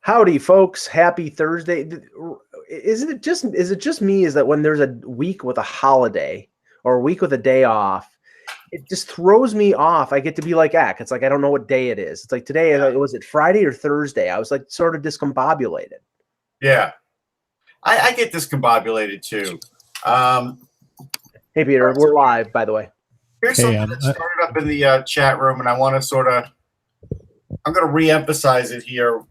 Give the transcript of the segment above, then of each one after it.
Howdy, folks. Happy Thursday. Is it just me? Is that when there's a week with a holiday or a week with a day off, it just throws me off. I get to be like, It's like I don't know what day it is. It's like today, was it Friday or Thursday? I was like sort of discombobulated. Yeah. I get discombobulated too. Hey, Peter, we're live, by the way. Here's something that started up in the chat room, and I want to I'm going to re-emphasize it here.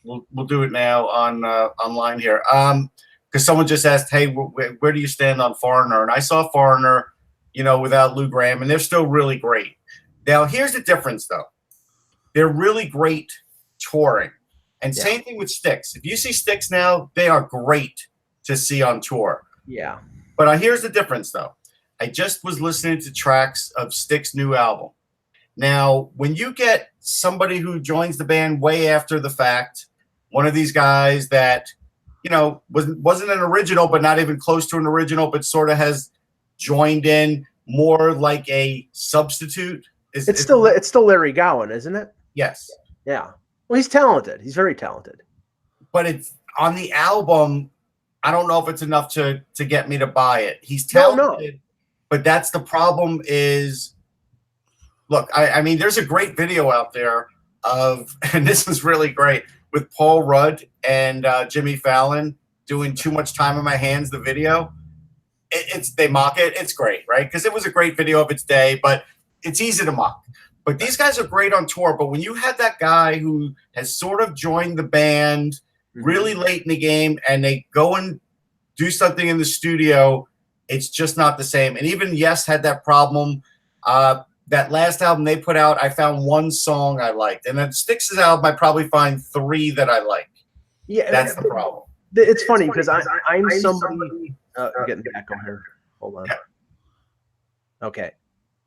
We'll do it now on online here. Because someone just asked, hey, where do you stand on Foreigner? And I saw Foreigner, without Lou Gramm, and they're still really great. Now, here's the difference, though. They're really great touring. And same thing with Styx. If you see Styx now, they are great to see on tour. Yeah. But here's the difference, though. I just was listening to tracks of Styx's new album. Now, when you get somebody who joins the band way after the fact, one of these guys that, wasn't an original, but not even close to an original, but sort of has joined in more like a substitute. It's still Larry Gowan, isn't it? Yes. Yeah. Well, he's talented. He's very talented. But it's on the album. I don't know if it's enough to get me to buy it. He's talented, but that's the problem is, look, I mean, there's a great video out there of, and this is really great, with Paul Rudd and Jimmy Fallon doing Too Much Time on My Hands, the video. They mock it. It's great, right? Because it was a great video of its day, but it's easy to mock. But these guys are great on tour. But when you have that guy who has sort of joined the band really late in the game and they go and do something in the studio, it's just not the same. And even Yes had that problem. That last album they put out, I found one song I liked. And then Styx's album, I probably find 3 that I like. Yeah, that's the problem. It's funny because I'm somebody. I'm getting the echo here. Hold on. Yeah. Okay.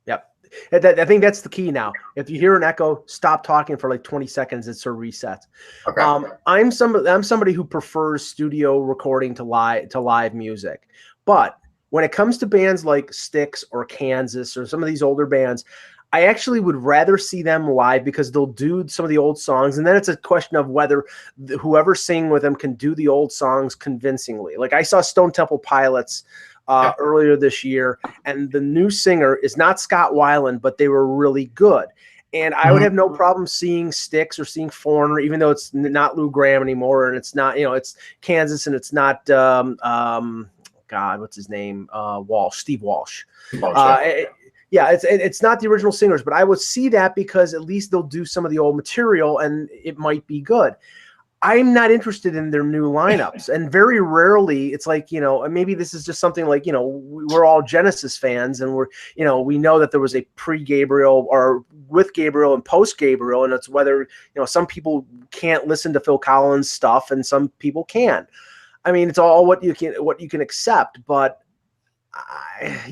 Yep. I think that's the key now. If you hear an echo, stop talking for like 20 seconds. It sort of resets. Okay. I'm somebody who prefers studio recording to live music, but when it comes to bands like Styx or Kansas or some of these older bands, I actually would rather see them live because they'll do some of the old songs. And then it's a question of whether whoever's singing with them can do the old songs convincingly. Like I saw Stone Temple Pilots earlier this year, and the new singer is not Scott Weiland, but they were really good. And I would have no problem seeing Styx or seeing Foreigner, even though it's not Lou Gramm anymore. And it's not, it's Kansas and it's not, God, what's his name? Steve Walsh. It's not the original singers, but I would see that because at least they'll do some of the old material and it might be good. I'm not interested in their new lineups. And very rarely it's like, and maybe this is just something like, we're all Genesis fans and we know that there was a pre-Gabriel or with Gabriel and post-Gabriel. And it's whether, some people can't listen to Phil Collins stuff and some people can. I mean, it's all what you can accept, but I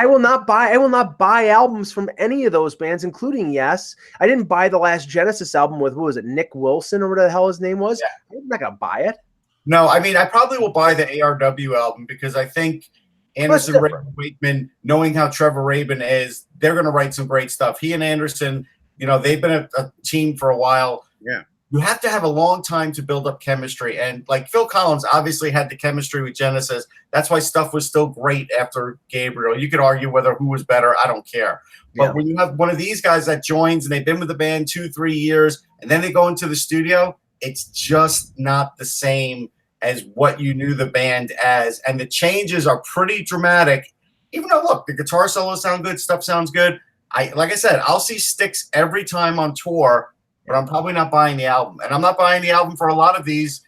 will not buy albums from any of those bands, including Yes. I didn't buy the last Genesis album with, what was it, Nick Wilson or whatever the hell his name was. Yeah. I'm not gonna buy it. No, I mean, I probably will buy the ARW album because I think Anderson, Wakeman, knowing how Trevor Rabin is, they're gonna write some great stuff. He and Anderson, they've been a team for a while. Yeah. You have to have a long time to build up chemistry. And like Phil Collins obviously had the chemistry with Genesis. That's why stuff was still great after Gabriel. You could argue who was better. I don't care. But when you have one of these guys that joins and they've been with the band 2-3 years and then they go into the studio, it's just not the same as what you knew the band as. And the changes are pretty dramatic. Even though, look, the guitar solos sound good, stuff sounds good. Like I said, I'll see Styx every time on tour, but I'm probably not buying the album. And I'm not buying the album for a lot of these,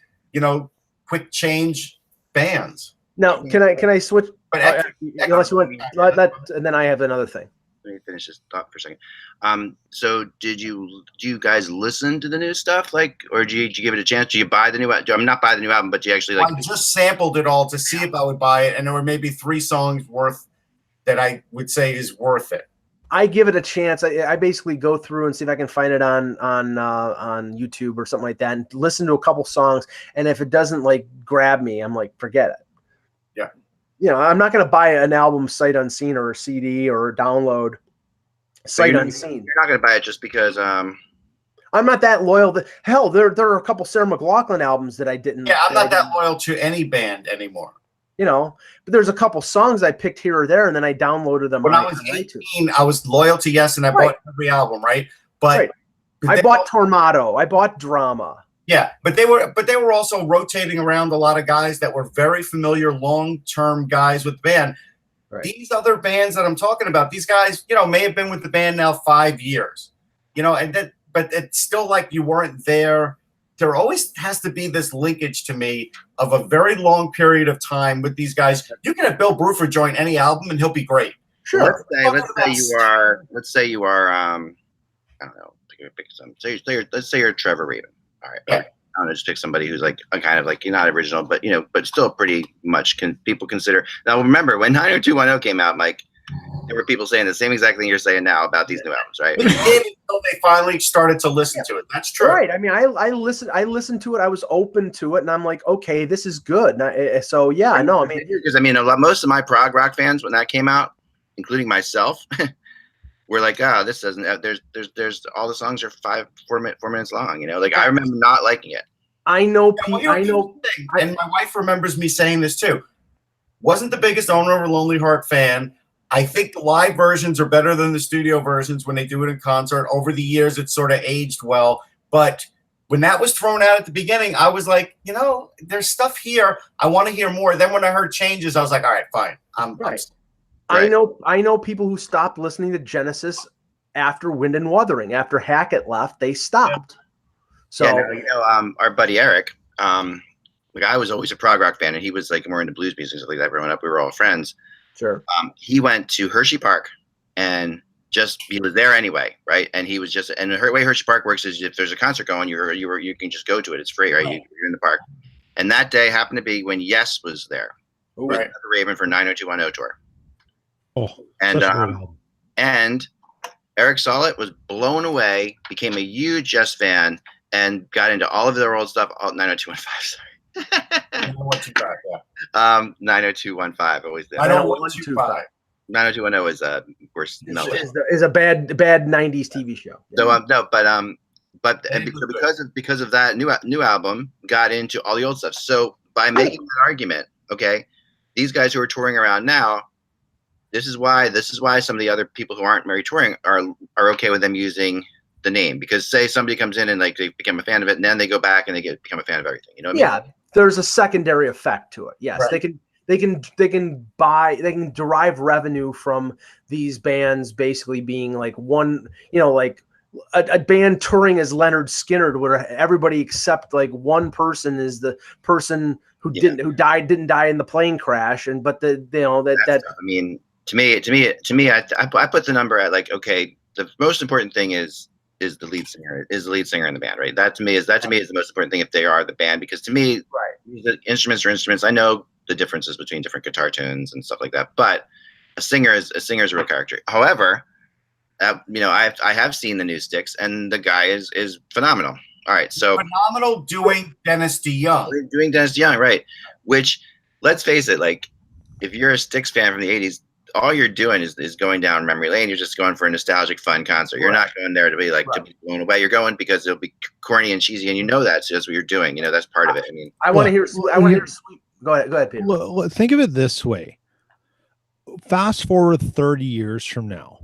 quick change bands. Now, can I switch? Unless you want, and then I have another thing. Let me finish this thought for a second. So do you guys listen to the new stuff? Or did you give it a chance? Do you buy the new album? I'm not buying the new album, but do you actually I just sampled it all to see if I would buy it. And there were maybe 3 songs worth that I would say is worth it. I give it a chance. I basically go through and see if I can find it on YouTube or something like that, and listen to a couple songs. And if it doesn't grab me, I'm like, forget it. Yeah. I'm not going to buy an album sight unseen or a CD or a download sight unseen. You're not going to buy it just because I'm not that loyal. Hell, there are a couple Sarah McLachlan albums that I didn't. Yeah, I'm not that loyal to any band anymore. You know, but there's a couple songs I picked here or there, and then I downloaded them. When I was 18, I was loyal to Yes, and I bought every album, right? But I bought Tormato. I bought Drama. Yeah, but they were also rotating around a lot of guys that were very familiar, long-term guys with the band. Right. These other bands that I'm talking about, these guys, you know, may have been with the band now 5 years, you know, but it's still like you weren't there. There always has to be this linkage to me of a very long period of time with these guys. You can have Bill Bruford join any album and he'll be great. Sure. Let's say you are I don't know, pick some. Let's say you're Trevor Rabin. All right. Yeah. I don't know, just pick somebody who's like a kind of like, you're not original, but you know, but still pretty much people consider. Now remember when 90210 came out, Mike, there were people saying the same exact thing you're saying now about these new albums, right? But it did until they finally started to listen to it. That's true. Right. I mean, I listened to it. I was open to it, and I'm like, okay, this is good. So yeah, I know. I mean, because most of my prog rock fans when that came out, including myself, were like, oh, this doesn't. There's all the songs are 4 minutes long. You know, like I remember not liking it. I know. And my wife remembers me saying this too. Wasn't the biggest owner of a Lonely Heart fan. I think the live versions are better than the studio versions when they do it in concert. Over the years, it's sort of aged well. But when that was thrown out at the beginning, I was like, you know, there's stuff here. I want to hear more. Then when I heard changes, I was like, all right, fine. I know people who stopped listening to Genesis after Wind and Wuthering. After Hackett left, they stopped. Yeah. So our buddy Eric, like I was always a prog rock fan, and he was like more into blues music and stuff like that. Growing up, we were all friends. Sure. He went to Hershey Park and he was there anyway, right? And he was and the way Hershey Park works is if there's a concert going, you can just go to it. It's free, right? You're in the park. And that day happened to be when Yes was there. Right. Raven for 90210 tour. Oh, and Eric Solid was blown away, became a huge Yes fan, and got into all of their old stuff. 90215, sorry. I know what you got, 90215 always there. 90215. 90210 is a worse. Is a bad 90s TV show. So because of that new album, got into all the old stuff. So by making that argument, okay, these guys who are touring around now, this is why some of the other people who aren't married touring are okay with them using the name, because say somebody comes in and like they become a fan of it, and then they go back and they become a fan of everything. You know what I mean? There's a secondary effect to it. Yes, right. they can derive revenue from these bands basically being like one, you know, like a band touring as Leonard Skinner, where everybody except like one person is the person who didn't die in the plane crash, I mean, to me, I put the number at like, okay, the most important thing is the lead singer in the band, right? That to me is the most important thing if they are the band, because to me, the instruments are instruments. I know the differences between different guitar tunes and stuff like that, but a singer is a real character. However, you know, I have seen the new Styx, and the guy is phenomenal. All right, so phenomenal doing Dennis DeYoung. Doing Dennis DeYoung, right? Which, let's face it, like if you're a Styx fan from the '80s, all you're doing is going down memory lane. You're just going for a nostalgic, fun concert. You're not going there to be like to be blown away. You're going because it'll be corny and cheesy, and you know that. So that's what you're doing. You know, that's part of it. I mean, I want to hear. Go ahead, Peter. Well, think of it this way. Fast forward 30 years from now,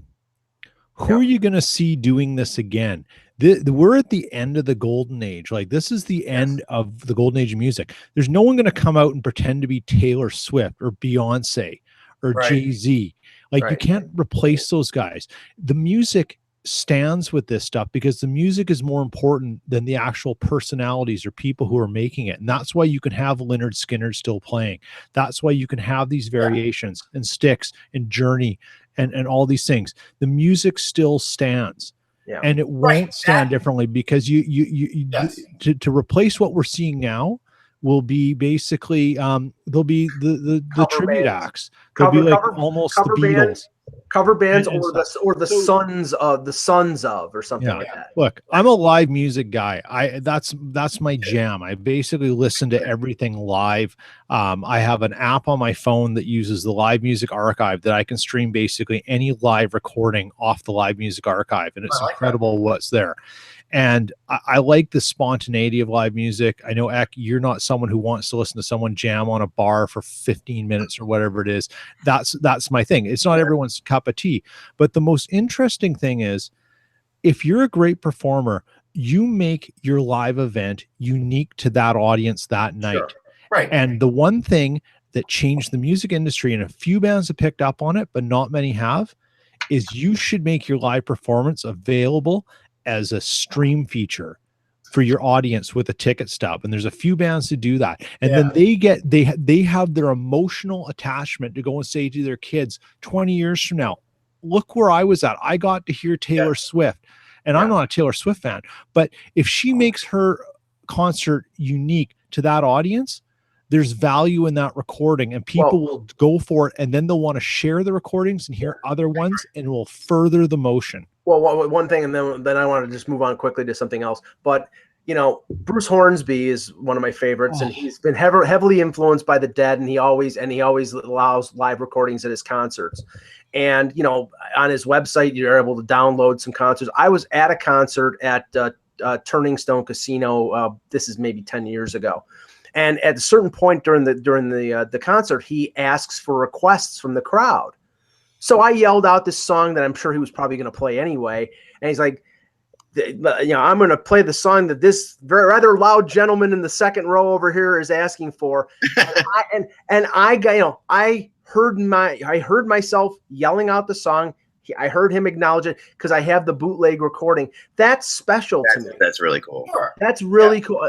who are you going to see doing this again? We're at the end of the golden age. Like, this is the end of the golden age of music. There's no one going to come out and pretend to be Taylor Swift or Beyonce or Jay-Z. Like, you can't replace those guys. The music stands with this stuff because the music is more important than the actual personalities or people who are making it. And that's why you can have Leonard Skinner still playing. That's why you can have these variations and Styx and Journey and all these things. The music still stands. And it won't stand differently, because to replace what we're seeing now will be basically there'll be the tribute acts. They'll be like almost the Beatles. Cover bands or the sons of or something like that. Look, I'm a live music guy. That's my jam. I basically listen to everything live. I have an app on my phone that uses the Live Music Archive that I can stream basically any live recording off the Live Music Archive, and it's incredible what's there. And I like the spontaneity of live music. I know, Eck, you're not someone who wants to listen to someone jam on a bar for 15 minutes or whatever it is. That's my thing. It's not everyone's cup of tea. But the most interesting thing is, if you're a great performer, you make your live event unique to that audience that night. Sure. Right. And the one thing that changed the music industry, and a few bands have picked up on it, but not many have, is you should make your live performance available as a stream feature for your audience with a ticket stub. And there's a few bands to do that. And then they have their emotional attachment to go and say to their kids 20 years from now, look where I was at. I got to hear Taylor Swift. And I'm not a Taylor Swift fan, but if she makes her concert unique to that audience, there's value in that recording, and people will go for it, and then they'll want to share the recordings and hear other ones, and it will further the motion. Well, one thing, and then I want to just move on quickly to something else. But Bruce Hornsby is one of my favorites, and he's been heavily influenced by the Dead, and he always allows live recordings at his concerts. And on his website, you're able to download some concerts. I was at a concert at Turning Stone Casino. This is maybe 10 years ago. And at a certain point during the concert, he asks for requests from the crowd. So I yelled out this song that I'm sure he was probably going to play anyway. And he's like, I'm going to play the song that this rather loud gentleman in the second row over here is asking for. I heard myself yelling out the song. I heard him acknowledge it because I have the bootleg recording. That's special to me. That's really cool. Sure. That's really cool.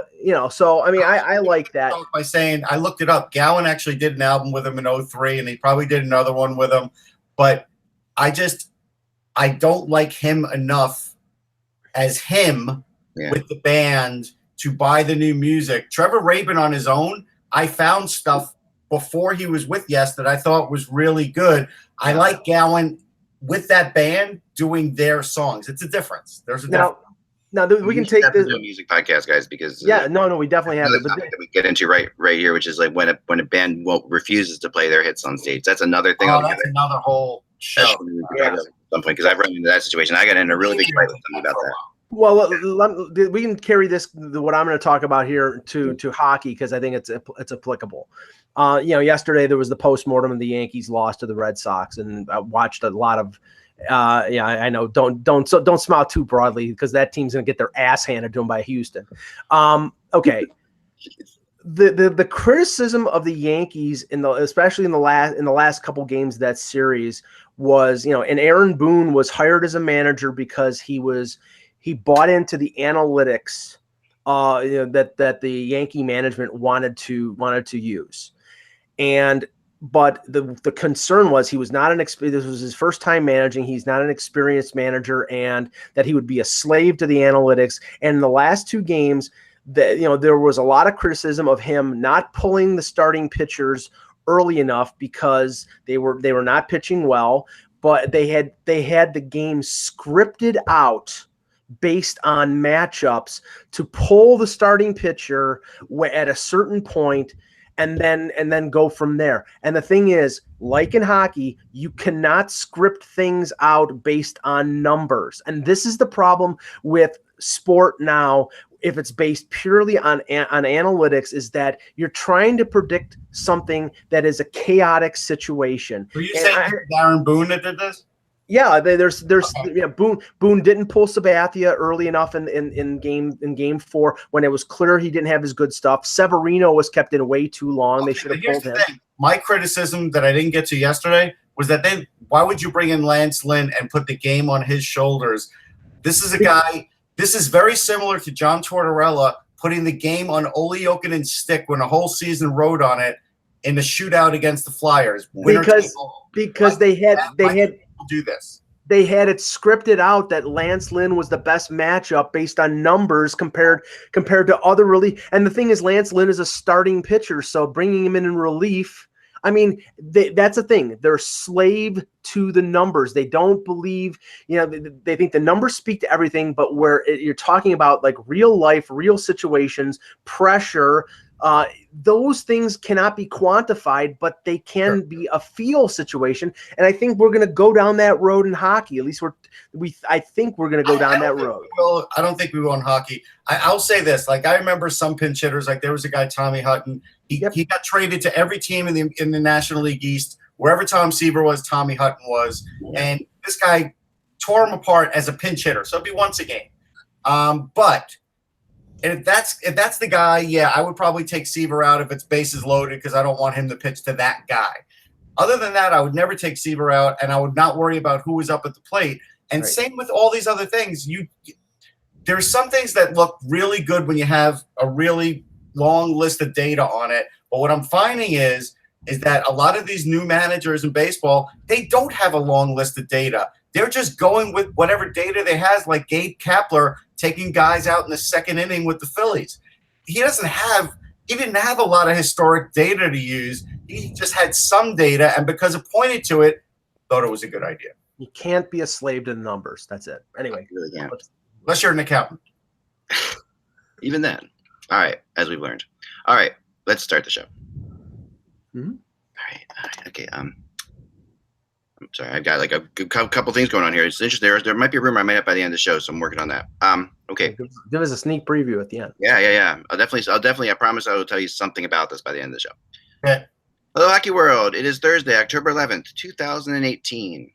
So I mean, I like that. By saying, I looked it up. Gowan actually did an album with him in 2003, and he probably did another one with him. But I don't like him enough as him with the band to buy the new music. Trevor Rabin on his own, I found stuff before he was with Yes that I thought was really good. I like Gowan with that band doing their songs. It's a difference. There's a difference. Now we can take this music podcast, guys, because we definitely have it. That we get into right here, which is like when a band refuses to play their hits on stage. That's another thing. That's another whole show. At some point, because I've run into that situation. I got in a really big fight with somebody about that. Well, we can carry what I'm going to talk about here to hockey, because I think it's applicable. Yesterday there was the postmortem, and the Yankees lost to the Red Sox, and I watched a lot of. I know. Don't smile too broadly, because that team's going to get their ass handed to them by Houston. Okay. The criticism of the Yankees especially in the last couple games of that series was, and Aaron Boone was hired as a manager because he bought into the analytics that the Yankee management wanted to use. But the concern was he was not this was his first time managing. He's not an experienced manager, and that he would be a slave to the analytics. And in the last two games, there was a lot of criticism of him not pulling the starting pitchers early enough because they were not pitching well, but they had the game scripted out based on matchups to pull the starting pitcher at a certain point and then go from there. And the thing is, like in hockey, you cannot script things out based on numbers. And this is the problem with sport now. If it's based purely on analytics, is that you're trying to predict something that is a chaotic situation. Were you saying Darren Boone that did this? Yeah, there's Boone didn't pull Sabathia early enough in game 4 when it was clear he didn't have his good stuff. Severino was kept in way too long. They should have pulled him. My criticism that I didn't get to yesterday was that why would you bring in Lance Lynn and put the game on his shoulders? This is a guy. This is very similar to John Tortorella putting the game on Ole Jokinen's stick when a whole season rode on it in the shootout against the Flyers. Because they had do this. They had it scripted out that Lance Lynn was the best matchup based on numbers compared to other relief. And the thing is, Lance Lynn is a starting pitcher, so bringing him in relief, I mean, that's the thing. They're slave to the numbers. They don't believe, they think the numbers speak to everything, but where you're talking about like real life, real situations, pressure, Those things cannot be quantified, but they can be a feel situation. And I think we're going to go down that road in hockey. At least I think we're going to go down that road. I don't think we will in hockey. I'll say this: like I remember some pinch hitters. Like there was a guy, Tommy Hutton. He got traded to every team in the National League East. Wherever Tom Seaver was, Tommy Hutton was, and this guy tore him apart as a pinch hitter. So it'd be once a game. But if that's the guy, yeah, I would probably take Seaver out if it's bases loaded because I don't want him to pitch to that guy. Other than that, I would never take Seaver out, and I would not worry about who was up at the plate. And same with all these other things. There's some things that look really good when you have a really long list of data on it. But what I'm finding is that a lot of these new managers in baseball, they don't have a long list of data. They're just going with whatever data they have, like Gabe Kapler taking guys out in the second inning with the Phillies. He didn't have a lot of historic data to use. He just had some data, and because it pointed to it, thought it was a good idea. You can't be a slave to the numbers. That's it. Anyway. Really can't. Unless you're an accountant. Even then. All right, as we've learned. All right, let's start the show. Mm-hmm. All right. Okay. I'm sorry. I've got like a couple things going on here. It's interesting. There might be a rumor I might have by the end of the show, so I'm working on that. Okay. Give us a sneak preview at the end. Yeah. I'll definitely. I promise I will tell you something about this by the end of the show. Okay. Hello, Hockey World. It is Thursday, October 11th, 2018.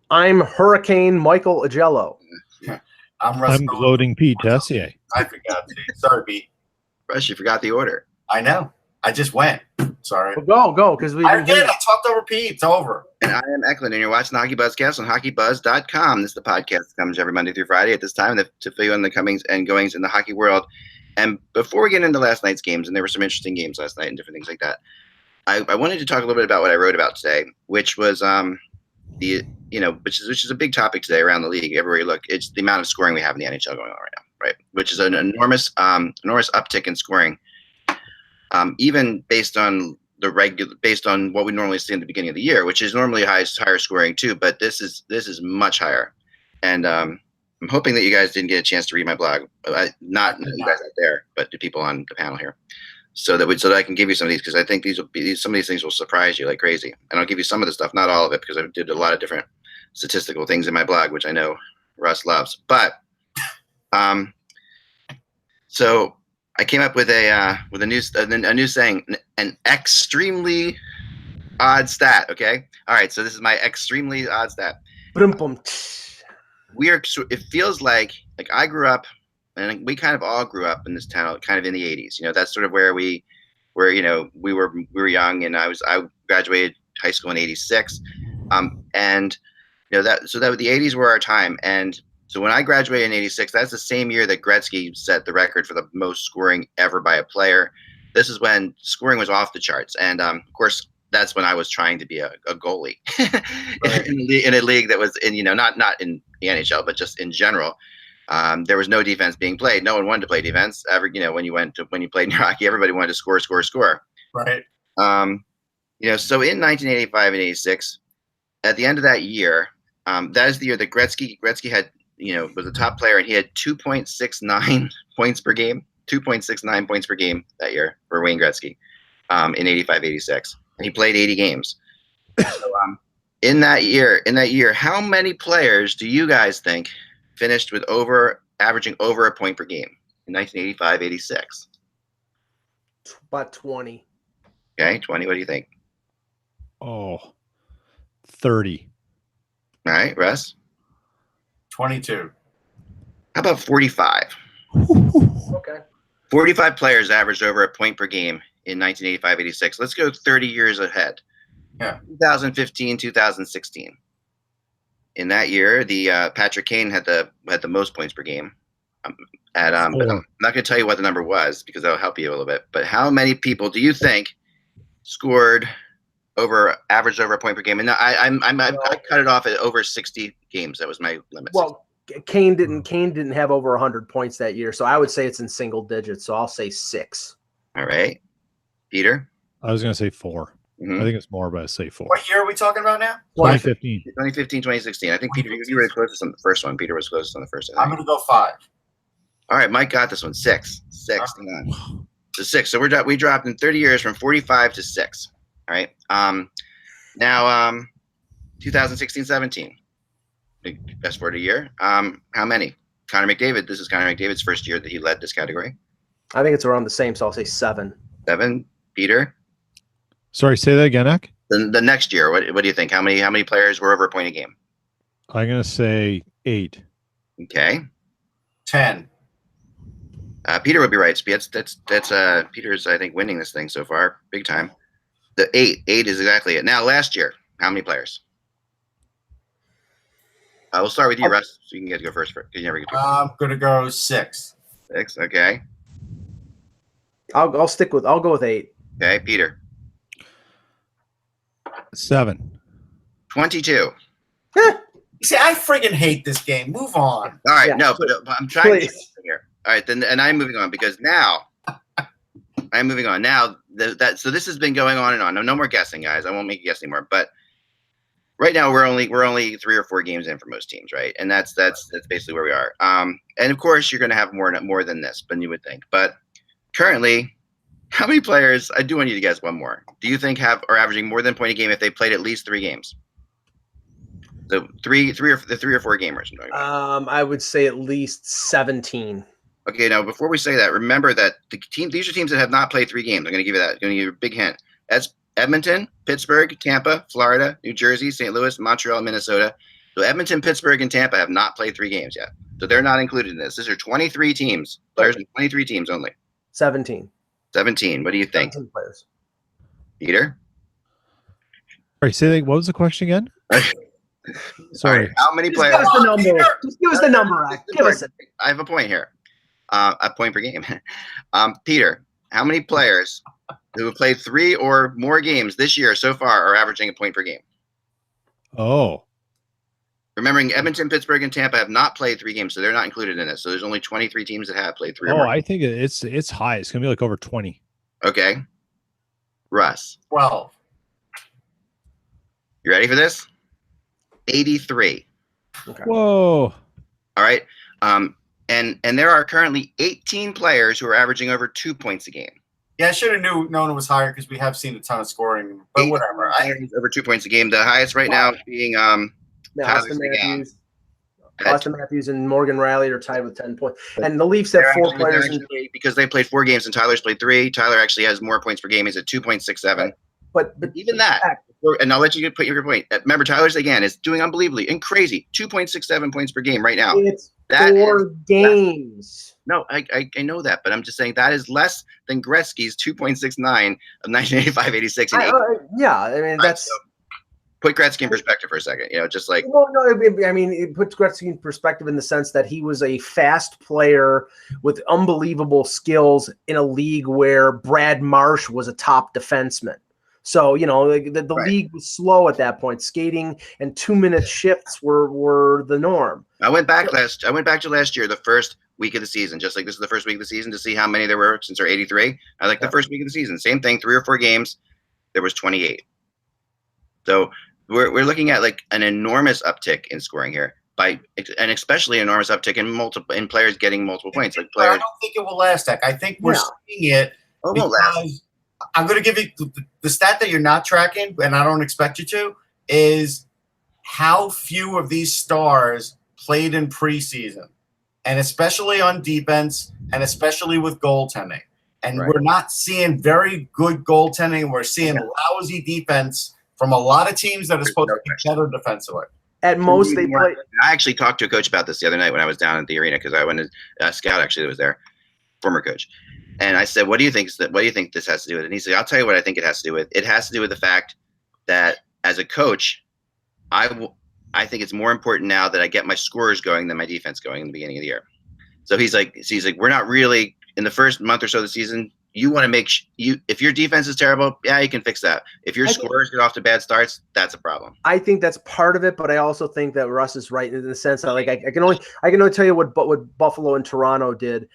I'm Hurricane Michael Agello. I'm Gloating Pete Tessier. I forgot. Sorry, Pete. Rush, you forgot the order. I know. I just went. Sorry. Well, go, because I did. I talked over Pete. It's over. And I am Eklund, and you're watching the HockeyBuzzcast on HockeyBuzz.com. This is the podcast that comes every Monday through Friday at this time to fill you in the comings and goings in the hockey world. And before we get into last night's games, and there were some interesting games last night and different things like that, I wanted to talk a little bit about what I wrote about today, which was which is a big topic today around the league. Everywhere you look, it's the amount of scoring we have in the NHL going on right now, right? Which is an enormous uptick in scoring, even based on what we normally see in the beginning of the year, which is normally higher scoring too. But this is much higher, and I'm hoping that you guys didn't get a chance to read my blog. Not you guys out there, but the people on the panel here. So that I can give you some of these, because I think some of these things will surprise you like crazy. And I'll give you some of the stuff, not all of it, because I did a lot of different statistical things in my blog, which I know Russ loves. But so I came up with a new saying, an extremely odd stat. Okay, all right. So this is my extremely odd stat. It feels like I grew up. And we kind of all grew up in this town, kind of in the 80s. That's sort of where we were young, and I graduated high school in 86. And the 80s were our time. And so when I graduated in 86, that's the same year that Gretzky set the record for the most scoring ever by a player. This is when scoring was off the charts. And of course, that's when I was trying to be a goalie right. in a league that was not in the NHL, but just in general. There was no defense being played. No one wanted to play defense. When you played in hockey, everybody wanted to score. Right. So in 1985 and 86, at the end of that year, that is the year that Gretzky had, was the top player, and he had 2.69 points per game. 2.69 points per game that year for Wayne Gretzky, in 85-86, and he played 80 games. So, in that year, how many players do you guys think finished with averaging over a point per game in 1985-86? About 20. Okay, 20. What do you think? 30. All right, Russ? 22. How about 45? Okay. 45 players averaged over a point per game in 1985-86. Let's go 30 years ahead. Yeah. 2015, 2016. In that year, the Patrick Kane had the most points per game. But I'm not going to tell you what the number was, because that'll help you a little bit. But how many people do you think averaged over a point per game? And I cut it off at over 60 games. That was my limit. Well, Kane didn't have over 100 points that year, so I would say it's in single digits. So I'll say 6. All right, Peter. I was going to say 4. Mm-hmm. I think it's more, but I say 4. What year are we talking about now? 2015. 2016. I think Peter, you were closest on the first one. Peter was closest on the first. I'm going to go 5. All right, Mike got this one. 6. 6 to 9. So 6. So we dropped in 30 years from 45 to 6. All right. Now 2016-17. Best forward a year. How many? Connor McDavid. This is Connor McDavid's first year that he led this category. I think it's around the same, so I'll say 7. 7. Peter. Sorry, say that again, Eck. The next year, what do you think? How many players were over a point a game? I'm gonna say 8. Okay. 10. Peter would be right. That's Peter's, I think, winning this thing so far, big time. The 8 is exactly it. Now, last year, how many players? We'll start with you, Russ. So you can go first. You never get to I'm gonna go 6. 6. Okay. I'll go with 8. Okay, Peter. 7. 22. See, I friggin' hate this game. Move on. All right, Yeah, no, but I'm trying to please. here. All right, then, and I'm moving on because now I'm moving on. Now so this has been going on and on. No more guessing, guys. I won't make you guess anymore. But right now we're only 3 or 4 games in for most teams, right? And that's basically where we are. And of course you're going to have more than this than you would think. But currently, how many players? I do want you to guess one more. Do you think are averaging more than a point a game if they played at least 3 games? So the 3 or 4 gamers. I would say at least 17. Okay, now before we say that, remember that these are teams that have not played 3 games. I'm going to give you that. I'm going to give you a big hint. That's Edmonton, Pittsburgh, Tampa, Florida, New Jersey, St. Louis, Montreal, Minnesota. So Edmonton, Pittsburgh, and Tampa have not played 3 games yet. So they're not included in this. These are 23 teams. Players in 23 teams only. 17. 17. What do you think? 17 players. Peter? Sorry, say that. What was the question again? Sorry. All right, how many Just players? give us the number. Just give us the number. Give us it. I have a point here. A point per game. Peter, how many players who have played 3 or more games this year so far are averaging a point per game? Oh. Remembering Edmonton, Pittsburgh, and Tampa have not played 3 games, so they're not included in this. So there's only 23 teams that have played 3 or more. I think it's high. It's gonna be like over 20. Okay. Russ. 12. You ready for this? 83. Okay. Whoa. All right. And there are currently 18 players who are averaging over 2 points a game. Yeah, I should have known it was higher because we have seen a ton of scoring. But whatever. Over 2 points a game. The highest right now being Austin Matthews and Morgan Riley are tied with 10 points. And the Leafs have 4 players because they played 4 games and Tyler's played 3. Tyler actually has more points per game. He's at 2.67. But even that, and I'll let you put your point. Remember, Tyler's again is doing unbelievably and crazy. 2.67 points per game right now. It's 4 games. No, I know that, but I'm just saying that is less than Gretzky's 2.69 of 1985-86. Yeah, I mean that's. So put Gretzky in perspective for a second. Just like no. I mean, it puts Gretzky in perspective in the sense that he was a fast player with unbelievable skills in a league where Brad Marsh was a top defenseman. So, the right. league was slow at that point. Skating and 2-minute shifts were the norm. I went back to last year, the first week of the season, just like this is the first week of the season to see how many there were since they're 83. The first week of the season, same thing, 3 or 4 games, there was 28. So we're looking at like an enormous uptick in scoring here and especially an enormous uptick in players getting multiple points. Like players, I don't think it will last, Zach. I think we're seeing it because I'm going to give you the stat that you're not tracking, and I don't expect you to, is how few of these stars played in preseason, and especially on defense, and especially with goaltending. And we're not seeing very good goaltending. We're seeing lousy defense from a lot of teams that are supposed to be better defensively. At most, they play. I actually talked to a coach about this the other night when I was down at the arena because I went to scout actually that was there, former coach. And I said, what do you think this has to do with it? And he said, I'll tell you what I think it has to do with. It has to do with the fact that as a coach, I think it's more important now that I get my scorers going than my defense going in the beginning of the year. So he's like, we're not really in the first month or so of the season. You want to make if your defense is terrible, you can fix that. If your scorers get off to bad starts, that's a problem. I think that's part of it, but I also think that Russ is right in the sense that I can only tell you what Buffalo and Toronto did.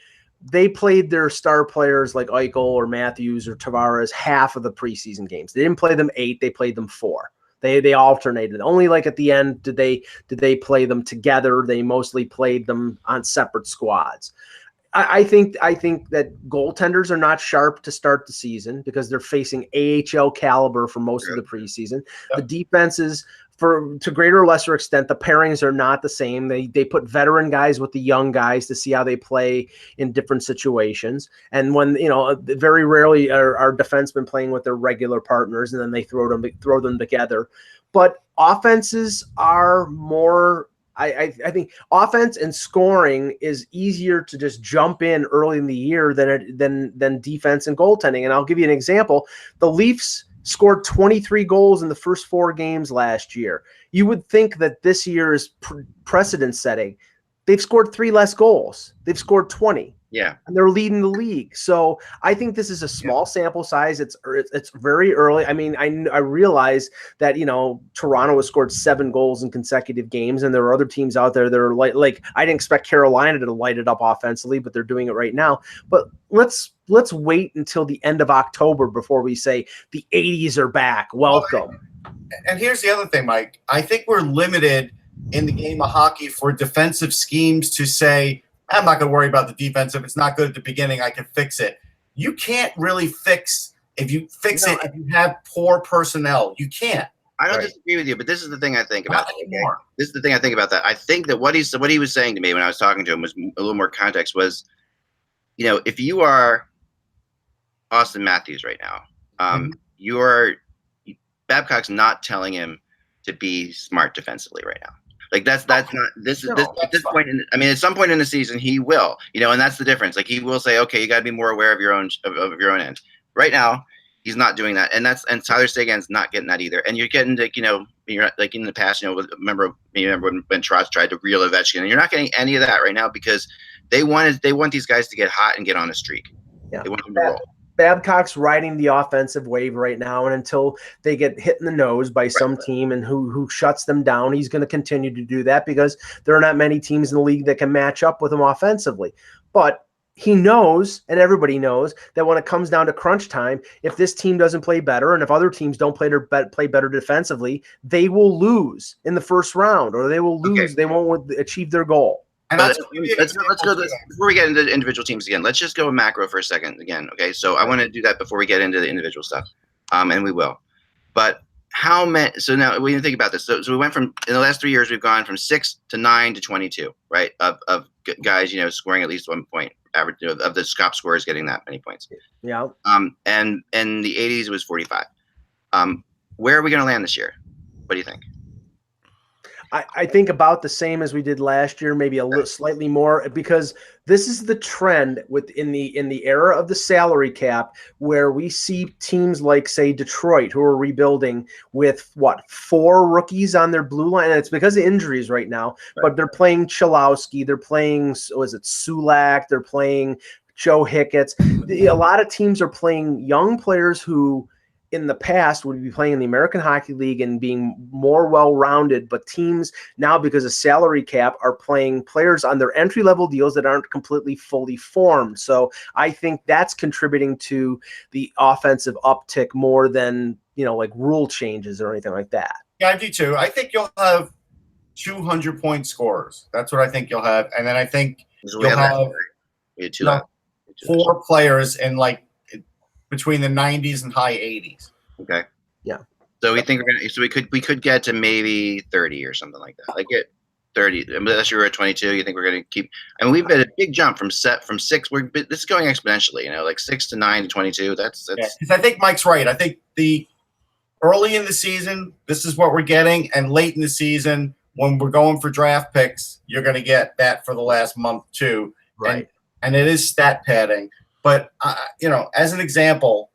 They played their star players like Eichel or Matthews or Tavares half of the preseason games. They didn't play them 8; they played them 4. They alternated. Only like at the end did they play them together. They mostly played them on separate squads. I think that goaltenders are not sharp to start the season because they're facing AHL caliber for most of the preseason. Yep. The defenses, to greater or lesser extent, the pairings are not the same. They put veteran guys with the young guys to see how they play in different situations. And when very rarely are defensemen playing with their regular partners, and then they throw them together. But offenses are more. I think offense and scoring is easier to just jump in early in the year than defense and goaltending. And I'll give you an example. The Leafs scored 23 goals in the first 4 games last year. You would think that this year is precedent setting. They've scored 3 less goals. They've scored 20. Yeah. And they're leading the league. So I think this is a small sample size. It's very early. I mean, I realize that, Toronto has scored 7 goals in consecutive games, and there are other teams out there that are like I didn't expect Carolina to light it up offensively, but they're doing it right now. But let's wait until the end of October before we say the 80s are back. Welcome. And here's the other thing, Mike. I think we're limited in the game of hockey for defensive schemes to say, I'm not going to worry about the defense. If it's not good at the beginning, I can fix it. You can't really fix it if you have poor personnel. You can't. I don't disagree with you, but this is the thing I think about. This is the thing I think about that. I think that what he was saying to me when I was talking to him was a little more context. Was, if you are Austin Matthews right now, Babcock's not telling him to be smart defensively right now. Like that's not this at this point. At some point in the season, he will, and that's the difference. Like he will say, okay, you got to be more aware of your own end. Right now, he's not doing that, and Tyler Seguin's not getting that either. And you're getting you're like in the past, remember when Trotz tried to reel Ovechkin, and you're not getting any of that right now because they want these guys to get hot and get on a streak. Yeah. They want them to roll. Babcock's riding the offensive wave right now, and until they get hit in the nose by some team and who shuts them down, he's going to continue to do that because there are not many teams in the league that can match up with him offensively. But he knows, and everybody knows, that when it comes down to crunch time, if this team doesn't play better and if other teams don't play better defensively, they will lose in the first round, or they will lose. Okay. They won't achieve their goal. And let's go before we get into individual teams again. Let's just go macro for a second again. Okay, so I want to do that before we get into the individual stuff, and we will. But how many? So now we need to think about this. So we went from in the last 3 years, we've gone from 6 to 9 to 22, right? Of guys, scoring at least 1 point average of the top scorers getting that many points. Yeah. And in the 80s it was 45. Where are we going to land this year? What do you think? I think about the same as we did last year, maybe a little slightly more, because this is the trend in the era of the salary cap, where we see teams like, say, Detroit, who are rebuilding with 4 rookies on their blue line, and it's because of injuries right now. Right. But they're playing Chalowski, they're playing Sulak, they're playing Joe Hicketts. A lot of teams are playing young players who in the past would be playing in the American Hockey League and being more well-rounded, but teams now, because of salary cap, are playing players on their entry-level deals that aren't completely fully formed. So I think that's contributing to the offensive uptick more than, like rule changes or anything like that. Yeah, I do too. I think you'll have 200-point scorers. That's what I think you'll have. And then I think you'll have 4 players in between the 90s and high 80s. Okay. Yeah. So we think we could get to maybe 30 or something like that. Like get 30. Unless you were at 22, you think we're going to keep? I mean, we've made a big jump from 6. This is going exponentially. 6 to 9 to 22. That's. Yeah, because I think Mike's right. I think the early in the season, this is what we're getting, and late in the season, when we're going for draft picks, you're going to get that for the last month too. Right. And it is stat padding. But, as an example,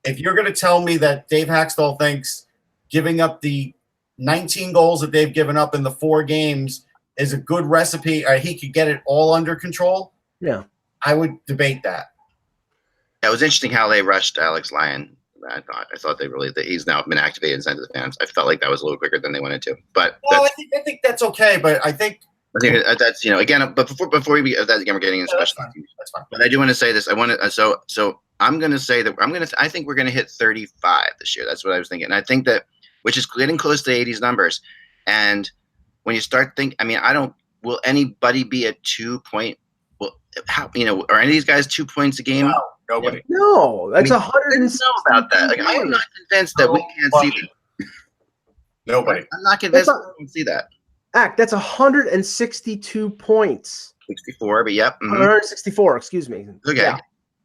if you're going to tell me that Dave Haxtell thinks giving up the 19 goals that they've given up in the 4 games is a good recipe, or he could get it all under control, yeah, I would debate that. It was interesting how they rushed Alex Lyon. I thought that he's now been activated and sent to the fans. I felt like that was a little quicker than they wanted to. But I think that's okay. But I think that's again. But before we get that, again, we're getting into special teams. That's fine. But I do want to say this. I want to. So I'm going to say that I think we're going to hit 35 this year. That's what I was thinking. And I think that, which is getting close to 80s numbers. And when you start thinking, will anybody be a 2-point Well, how are any of these guys 2 points a game? No, nobody. No, that's I don't 100. know about that. Like, I am not convinced that we can't see that. Nobody. I'm not convinced we can see that. That's 162 points. 64, but yep. 164, excuse me. Okay. Yeah.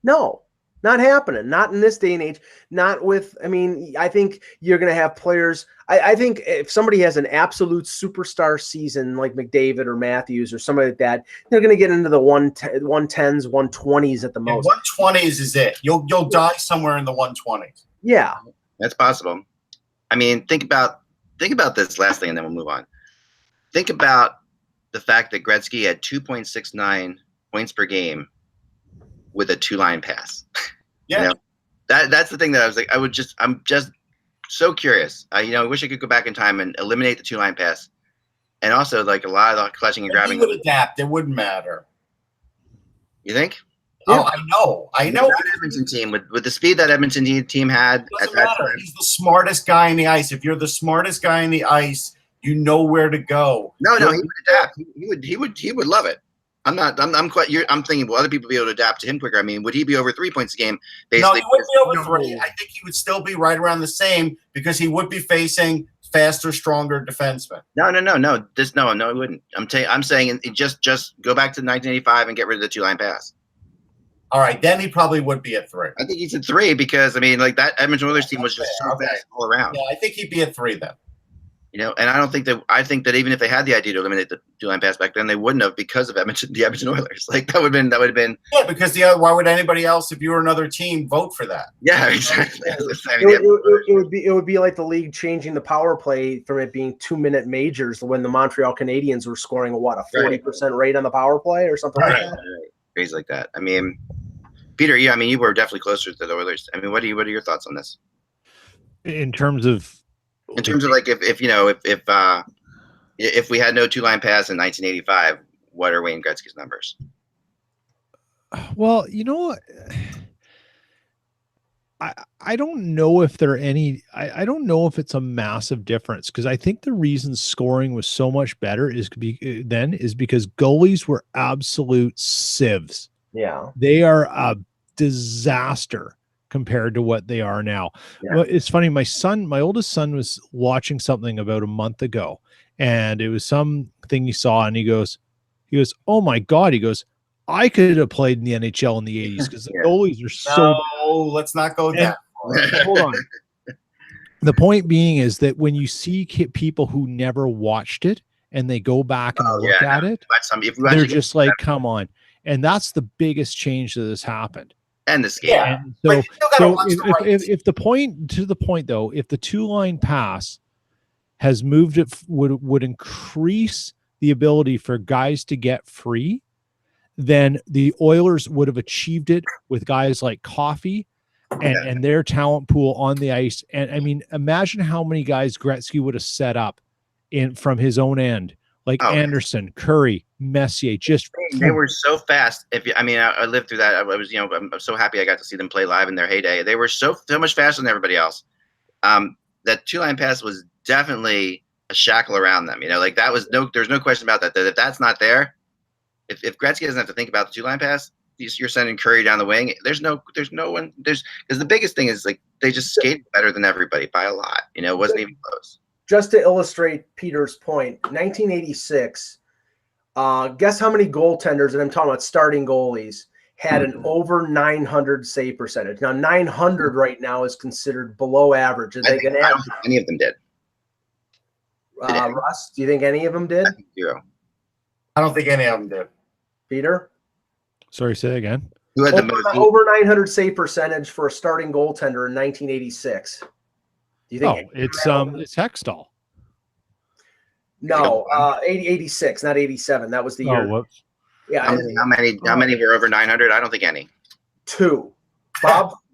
No, not happening. Not in this day and age. Not with, I think you're going to have players. I think if somebody has an absolute superstar season like McDavid or Matthews or somebody like that, they're going to get into the 110s, 120s at the most. 120s is it. You'll die somewhere in the 120s. Yeah. That's possible. Think about this last thing and then we'll move on. Think about the fact that Gretzky had 2.69 points per game with a 2-line pass. Yeah. That's the thing that I was like, I'm just so curious. I wish I could go back in time and eliminate the 2-line pass. And also like a lot of the clutching and grabbing. He would adapt. It wouldn't matter. You think? Yeah. Oh, I know. That Edmonton team with the speed that Edmonton team had at that time. He's the smartest guy in the ice. If you're the smartest guy in the ice, you know where to go. No, he would adapt. He would love it. I'm thinking, well, other people be able to adapt to him quicker. Would he be over 3 points a game? Basically, no, he wouldn't be over 3. I think he would still be right around the same because he would be facing faster, stronger defensemen. No. He wouldn't. I'm saying just go back to 1985 and get rid of the 2-line pass. All right, then he probably would be at 3. I think he's at 3 because that Edmonton Oilers team was just so fast all around. Yeah, I think he'd be at 3 then. And I think that even if they had the idea to eliminate the 2-line pass back then, they wouldn't have because of the Edmonton Oilers. Like that would have been. Yeah, because why would anybody else, if you were another team, vote for that? Yeah, exactly. It would be like the league changing the power play from it being 2-minute majors when the Montreal Canadiens were scoring a 40% rate on the power play or something like that. Right. Crazy like that. Peter, you were definitely closer to the Oilers. What are your thoughts on this? In terms of like if we had no 2-line pass in 1985, what are Wayne Gretzky's numbers? Well, I don't know if there are any. I don't know if it's a massive difference because I think the reason scoring was so much better is because goalies were absolute sieves. Yeah, they are a disaster compared to what they are now. Yeah. Well, it's funny. My oldest son was watching something about a month ago and it was something he saw and he goes, oh my God. He goes, I could have played in the NHL in the 80s because the goalies are so bad. Let's not go there. Hold on. The point being is that when you see people who never watched it and they go back and look at it, they're just like, come on. And that's the biggest change that has happened. And the skate. Yeah. So if the point though, if the 2-line pass has moved it would increase the ability for guys to get free, then the Oilers would have achieved it with guys like Coffey and their talent pool on the ice. And imagine how many guys Gretzky would have set up from his own end, like Anderson, Curry, Messier. They were so fast. I lived through that. I was, I'm so happy I got to see them play live in their heyday. They were so much faster than everybody else. That 2-line pass was definitely a shackle around them. There's no question about that. That if that's not there, if Gretzky doesn't have to think about the 2-line pass, you're sending Curry down the wing. There's no one. Because the biggest thing is like they just skated better than everybody by a lot. It wasn't even close. Just to illustrate Peter's point, 1986. Guess how many goaltenders, and I'm talking about starting goalies, had an over 900 save percentage. Now 900 right now is considered below average. I don't think any of them did. Russ, do you think any of them did? I think 0. I don't think any of them did. Peter? Sorry, say again. Who had over 900 save percentage for a starting goaltender in 1986? Do you think? It's Hextall. No, 86, not 87. That was the year. Whoops. Yeah. How many were over 900? I don't think any. 2.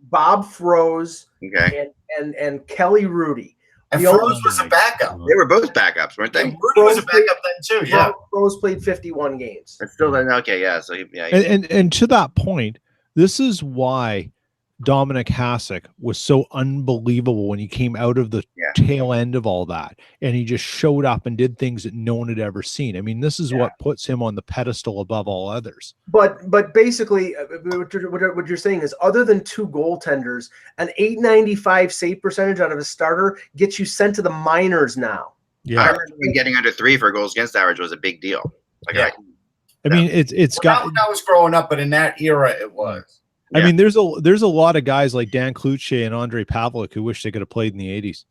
Bob Froze and Kelly Rudy. And Froze was a backup. They were both backups, weren't they? And Rudy was a backup then too. Yeah. Froze played 51 games. But still, then okay, yeah. So And to that point, this is why Dominic Hasek was so unbelievable when he came out of the tail end of all that, and he just showed up and did things that no one had ever seen. I mean, this is what puts him on the pedestal above all others. But basically, what you're saying is, other than 2 goaltenders, an .895 save percentage out of a starter gets you sent to the minors now. Yeah, I remember when getting under 3 for goals against average was a big deal. I mean, it's got. When I was growing up, but in that era, it was. I mean, there's a lot of guys like Dan Cloutier and Andre Pavlik who wish they could have played in the 80s.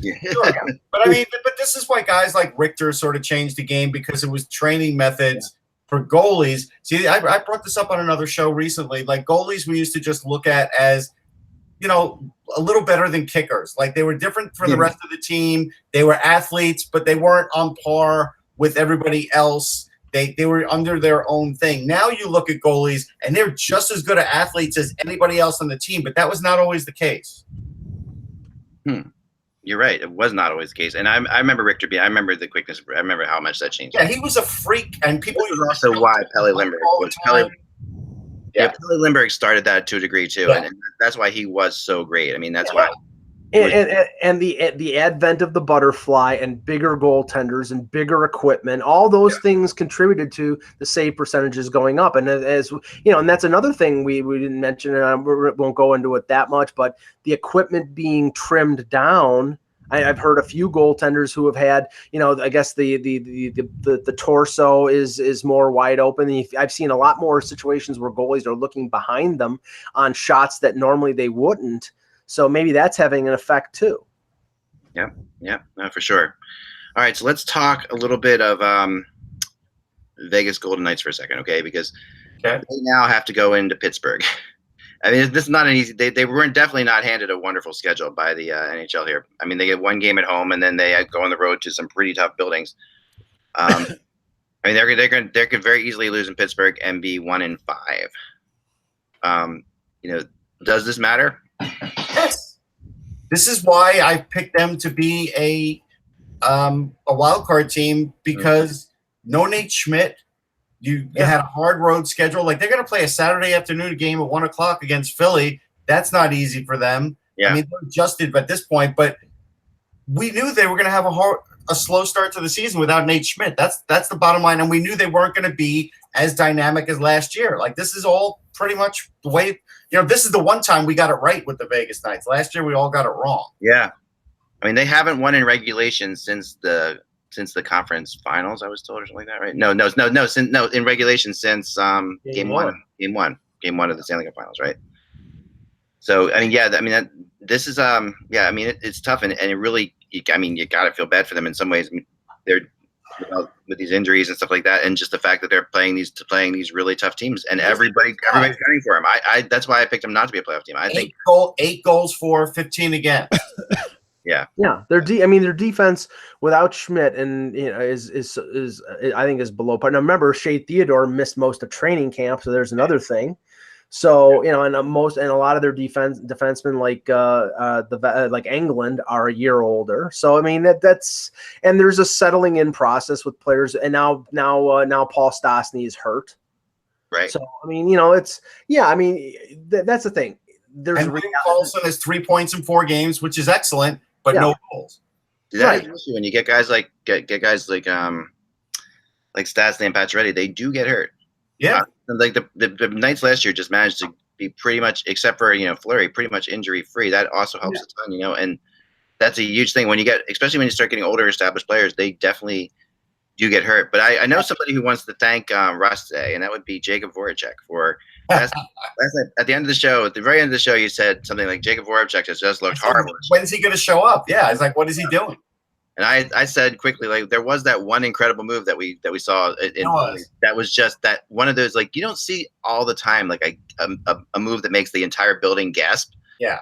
Yeah. Sure. But I mean, but this is why guys like Richter sort of changed the game, because it was training methods for goalies. See, I brought this up on another show recently. Like, goalies we used to just look at as, a little better than kickers. Like, they were different from the rest of the team. They were athletes, but they weren't on par with everybody else. They were under their own thing. Now you look at goalies, and they're just as good at athletes as anybody else on the team, but that was not always the case. You're right. It was not always the case. And I remember Richter I remember the quickness. I remember how much that changed. Yeah, he was a freak, and people was also why Pelle Lindbergh was Pelle Lindbergh started that to a degree too, and that's why he was so great. I mean, that's why. And the advent of the butterfly and bigger goaltenders and bigger equipment, all those things contributed to the save percentages going up. And as and that's another thing we didn't mention, and we won't go into it that much, but the equipment being trimmed down. I've heard a few goaltenders who have had, I guess the torso is more wide open. I've seen a lot more situations where goalies are looking behind them on shots that normally they wouldn't. So maybe that's having an effect too. Yeah, no, for sure. All right, so let's talk a little bit of Vegas Golden Knights for a second, okay? Because they now have to go into Pittsburgh. I mean, this is not an easy. They weren't definitely not handed a wonderful schedule by the NHL here. I mean, they get 1 game at home, and then they go on the road to some pretty tough buildings. I mean, they could very easily lose in Pittsburgh and be 1-5. Does this matter? Yes. This is why I picked them to be a wild card team, because no Nate Schmidt. You had a hard road schedule. Like, they're going to play a Saturday afternoon game at 1:00 against Philly. That's not easy for them. Yeah. I mean, they're adjusted at this point, but we knew they were going to have a slow start to the season without Nate Schmidt. That's the bottom line, and we knew they weren't going to be as dynamic as last year. Like, this is all pretty much the way. This is the one time we got it right with the Vegas Knights. Last year, we all got it wrong. Yeah, I mean, they haven't won in regulation since the conference finals, I was told, or something like that, right? No, in regulation since game one of the Stanley Cup Finals, right? So, I mean, this is it's tough, and it really, you got to feel bad for them in some ways. I mean, they're with these injuries and stuff like that, and just the fact that they're playing these really tough teams, and everybody's gunning for them. I that's why I picked them not to be a playoff team. I think 8 goals for 15 against. Yeah. Their defense without Schmidt and is I think is below par. Now remember, Shea Theodore missed most of training camp, so there's another thing. So and a lot of their defensemen like England are a year older. So I mean that's and there's a settling in process with players, and now Paul Stastny is hurt. Right. So I mean that's the thing. There's Paulson has 3 points in 4 games, which is excellent. But no goals. That's an issue when you get guys like Stastny and Pacioretty. They do get hurt. Yeah, like the Knights last year just managed to be pretty much, except for Fleury, pretty much injury free. That also helps a ton, and that's a huge thing when especially when you start getting older established players. They definitely do get hurt. But I know somebody who wants to thank Russ today, and that would be Jacob Voracek for. Last night, at the end of the show, at the very end of the show, you said something like Jacob Voracek has just looked horrible. When's he going to show up? Yeah, it's like, what is he doing? And I said quickly, like, there was that one incredible move that we saw. That was just that one of those, like, you don't see all the time, like a move that makes the entire building gasp. Yeah,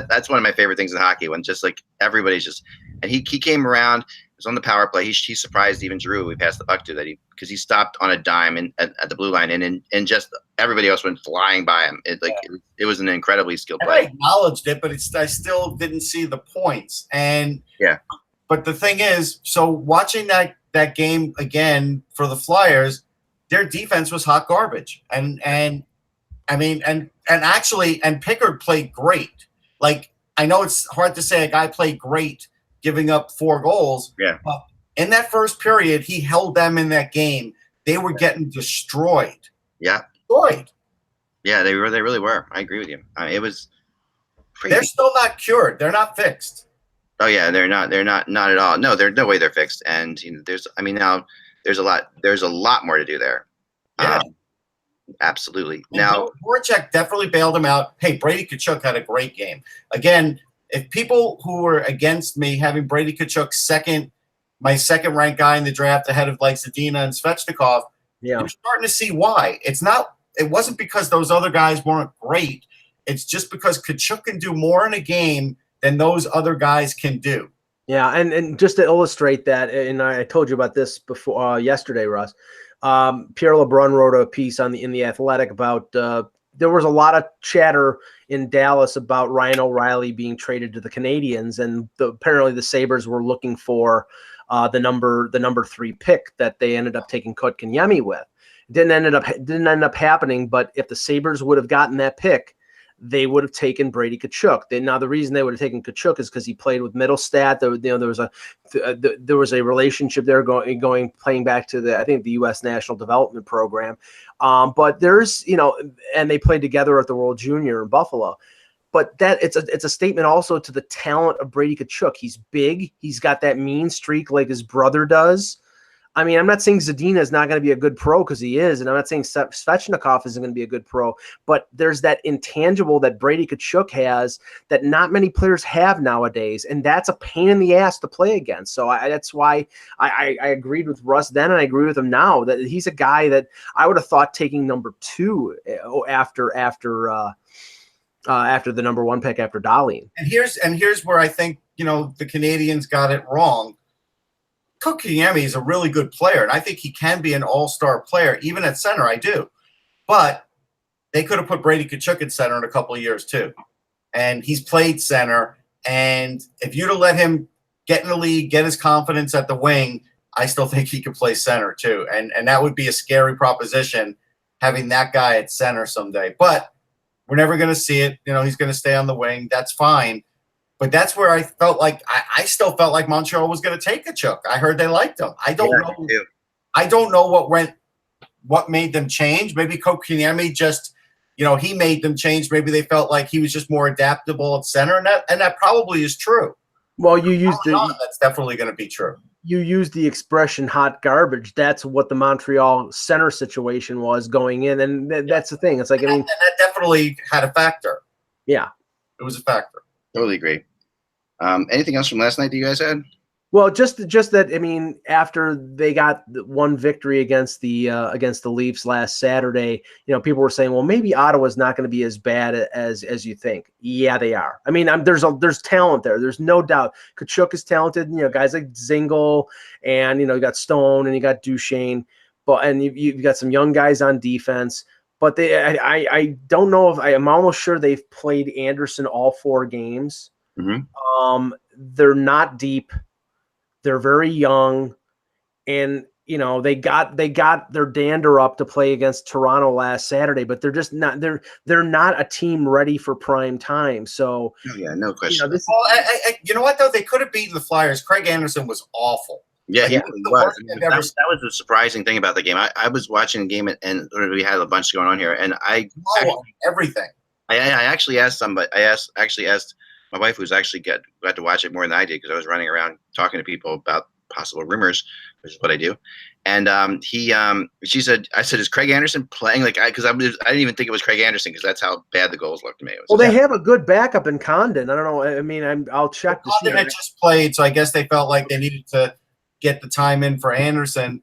that's one of my favorite things in hockey, when just like everybody's just, and he came around. He was on the power play. He surprised even Drew. We passed the puck to because he stopped on a dime at the blue line, and just everybody else went flying by him. It was an incredibly skilled play. I acknowledged it, but I still didn't see the points. And but the thing is, so watching that game again for the Flyers, their defense was hot garbage, and I mean, and and Pickard played great. Like, I know it's hard to say a guy played great giving up 4 goals. Yeah. But in that first period, he held them in that game. They were getting destroyed. Yeah. Destroyed. Yeah, they really were. I agree with you. It was crazy. They're still not cured. They're not fixed. Oh yeah, they're not at all. No, there's no way they're fixed. And now there's a lot more to do there. Yeah. Absolutely. And Now Voracek definitely bailed him out. Hey, Brady Tkachuk had a great game. Again, if people who were against me having Brady Tkachuk my second ranked guy in the draft ahead of like Zadina and Svechnikov, you're starting to see why. It wasn't because those other guys weren't great. It's just because Tkachuk can do more in a game than those other guys can do. Yeah, and just to illustrate that, and I told you about this before yesterday, Russ. Pierre LeBrun wrote a piece in the Athletic about there was a lot of chatter in Dallas about Ryan O'Reilly being traded to the Canadiens, and apparently the Sabres were looking for the number 3 pick that they ended up taking Kotkaniemi with. Didn't end up happening, but if the Sabres would have gotten that pick, they would have taken Brady Tkachuk. Now, the reason they would have taken Tkachuk is because he played with Middlestat. There was a relationship there playing back to the U.S. National Development Program. But there's and they played together at the World Junior in Buffalo. But that it's a statement also to the talent of Brady Tkachuk. He's big. He's got that mean streak like his brother does. I mean, I'm not saying Zadina is not going to be a good pro because he is, and I'm not saying Svechnikov isn't going to be a good pro, but there's that intangible that Brady Tkachuk has that not many players have nowadays, and that's a pain in the ass to play against. So that's why I agreed with Russ then, and I agree with him now that he's a guy that I would have thought taking number 2 after the number 1 pick after Dahlin. And here's where I think the Canadians got it wrong. Kotkaniemi is a really good player, and I think he can be an all-star player, even at center. I do. But they could have put Brady Tkachuk at center in a couple of years, too. And he's played center. And if you'd have let him get in the league, get his confidence at the wing, I still think he could play center, too. And that would be a scary proposition, having that guy at center someday. But we're never going to see it. He's going to stay on the wing. That's fine. But that's where I felt like I still felt like Montreal was going to take Tkachuk. I heard they liked him. I don't know. I don't know what made them change. Maybe Kotkaniemi just, he made them change. Maybe they felt like he was just more adaptable at center, and that probably is true. Well, that's definitely going to be true. You used the expression "hot garbage." That's what the Montreal center situation was going in, and that's the thing. It's like and that definitely had a factor. Yeah, it was a factor. Totally agree. Anything else from last night that you guys had? Well, just that, after they got one victory against the Leafs last Saturday, people were saying, well, maybe Ottawa's not going to be as bad as you think. Yeah, they are. There's talent there. There's no doubt. Tkachuk is talented. Guys like Zingle, and you got Stone, and you got Duchesne, and you've got some young guys on defense. But I don't know if I'm almost sure they've played Anderson all 4 games. Mm-hmm. They're not deep. They're very young, and they got their dander up to play against Toronto last Saturday. But they're just not. They're not a team ready for prime time. So no question. You know what though? They could have beaten the Flyers. Craig Anderson was awful. Yeah, he was. That was the surprising thing about the game. I was watching the game, and we had a bunch going on here, and everything. I actually asked somebody. I asked my wife, who's actually got to watch it more than I did because I was running around talking to people about possible rumors, which is what I do. And she said, I said, is Craig Anderson playing? Because I didn't even think it was Craig Anderson because that's how bad the goals looked to me. They have a good backup in Condon. I don't know. I'll check to see. Condon had just played, so I guess they felt like they needed to get the time in for Anderson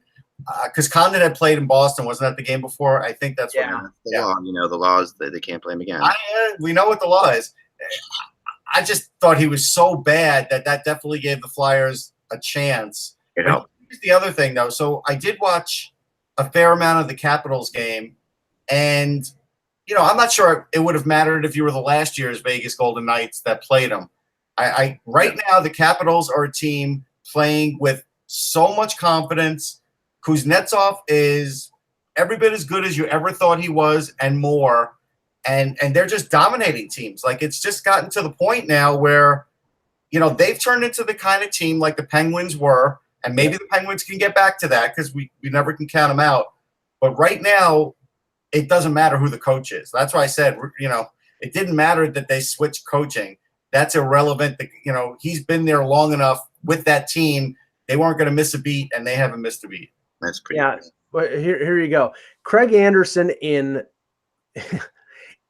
because Condon had played in Boston. Wasn't that the game before? I think that's what. The law is that they can't play him again. We know what the law is. I just thought he was so bad that definitely gave the Flyers a chance. It helped. Here's the other thing, though. So I did watch a fair amount of the Capitals game, and I'm not sure it would have mattered if you were the last year's Vegas Golden Knights that played them. Right now the Capitals are a team playing with so much confidence. Kuznetsov is every bit as good as you ever thought he was, and more. and they're just dominating teams. Like, it's just gotten to the point now where, you know, they've turned into the kind of team like the Penguins were, and maybe the Penguins can get back to that because we never can count them out. But right now, it doesn't matter who the coach is. That's why I said, you know, it didn't matter that they switched coaching. That's irrelevant. You know, he's been there long enough with that team. They weren't going to miss a beat, and they haven't missed a beat. That's pretty. Yeah, but here you go. Craig Anderson in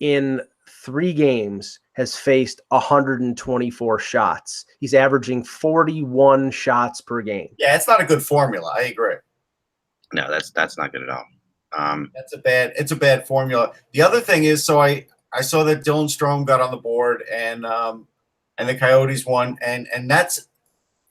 3 games has faced 124 shots. He's averaging 41 shots per game. Yeah, it's not a good formula. I agree. No, that's not good at all. It's a bad formula. The other thing is, so I saw that Dylan Strome got on the board and the Coyotes won, and that's,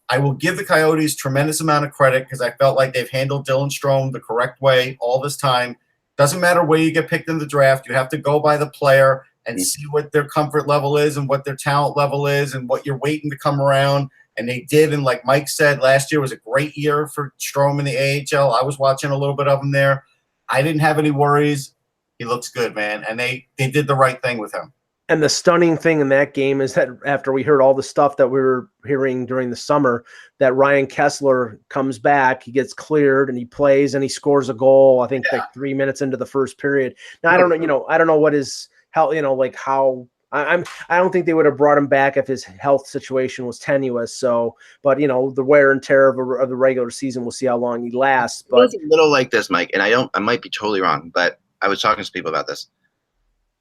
I will give the Coyotes tremendous amount of credit because I felt like they've handled Dylan Strome the correct way all this time. Doesn't matter where you get picked in the draft, you have to go by the player and see what their comfort level is and what their talent level is and what you're waiting to come around. And they did, and like Mike said, last year was a great year for Strome in the AHL. I was watching a little bit of him there. I didn't have any worries. He looks good, man, and they did the right thing with him. And the stunning thing in that game is that after we heard all the stuff that we were hearing during the summer, that Ryan Kessler comes back, he gets cleared, and he plays, and he scores a goal. I think like 3 minutes into the first period. Now I don't know, you know, I don't know what his how, you know, like how. I don't think they would have brought him back if his health situation was tenuous. So, but you know, the wear and tear of the regular season, we'll see how long he lasts. But it's a little like this, Mike, and I might be totally wrong, but I was talking to people about this.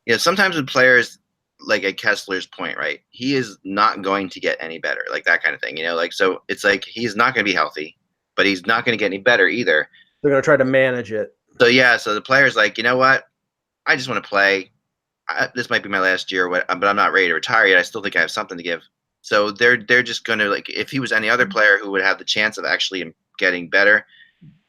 You know, sometimes with players, like at Kessler's point, right? He is not going to get any better, like that kind of thing. You know, like, so it's like he's not going to be healthy, but he's not going to get any better either. They're going to try to manage it. So yeah, so the player's like, you know what? I just want to play. This might be my last year, but I'm not ready to retire yet. I still think I have something to give. So they're just going to, like, if he was any other player who would have the chance of actually getting better,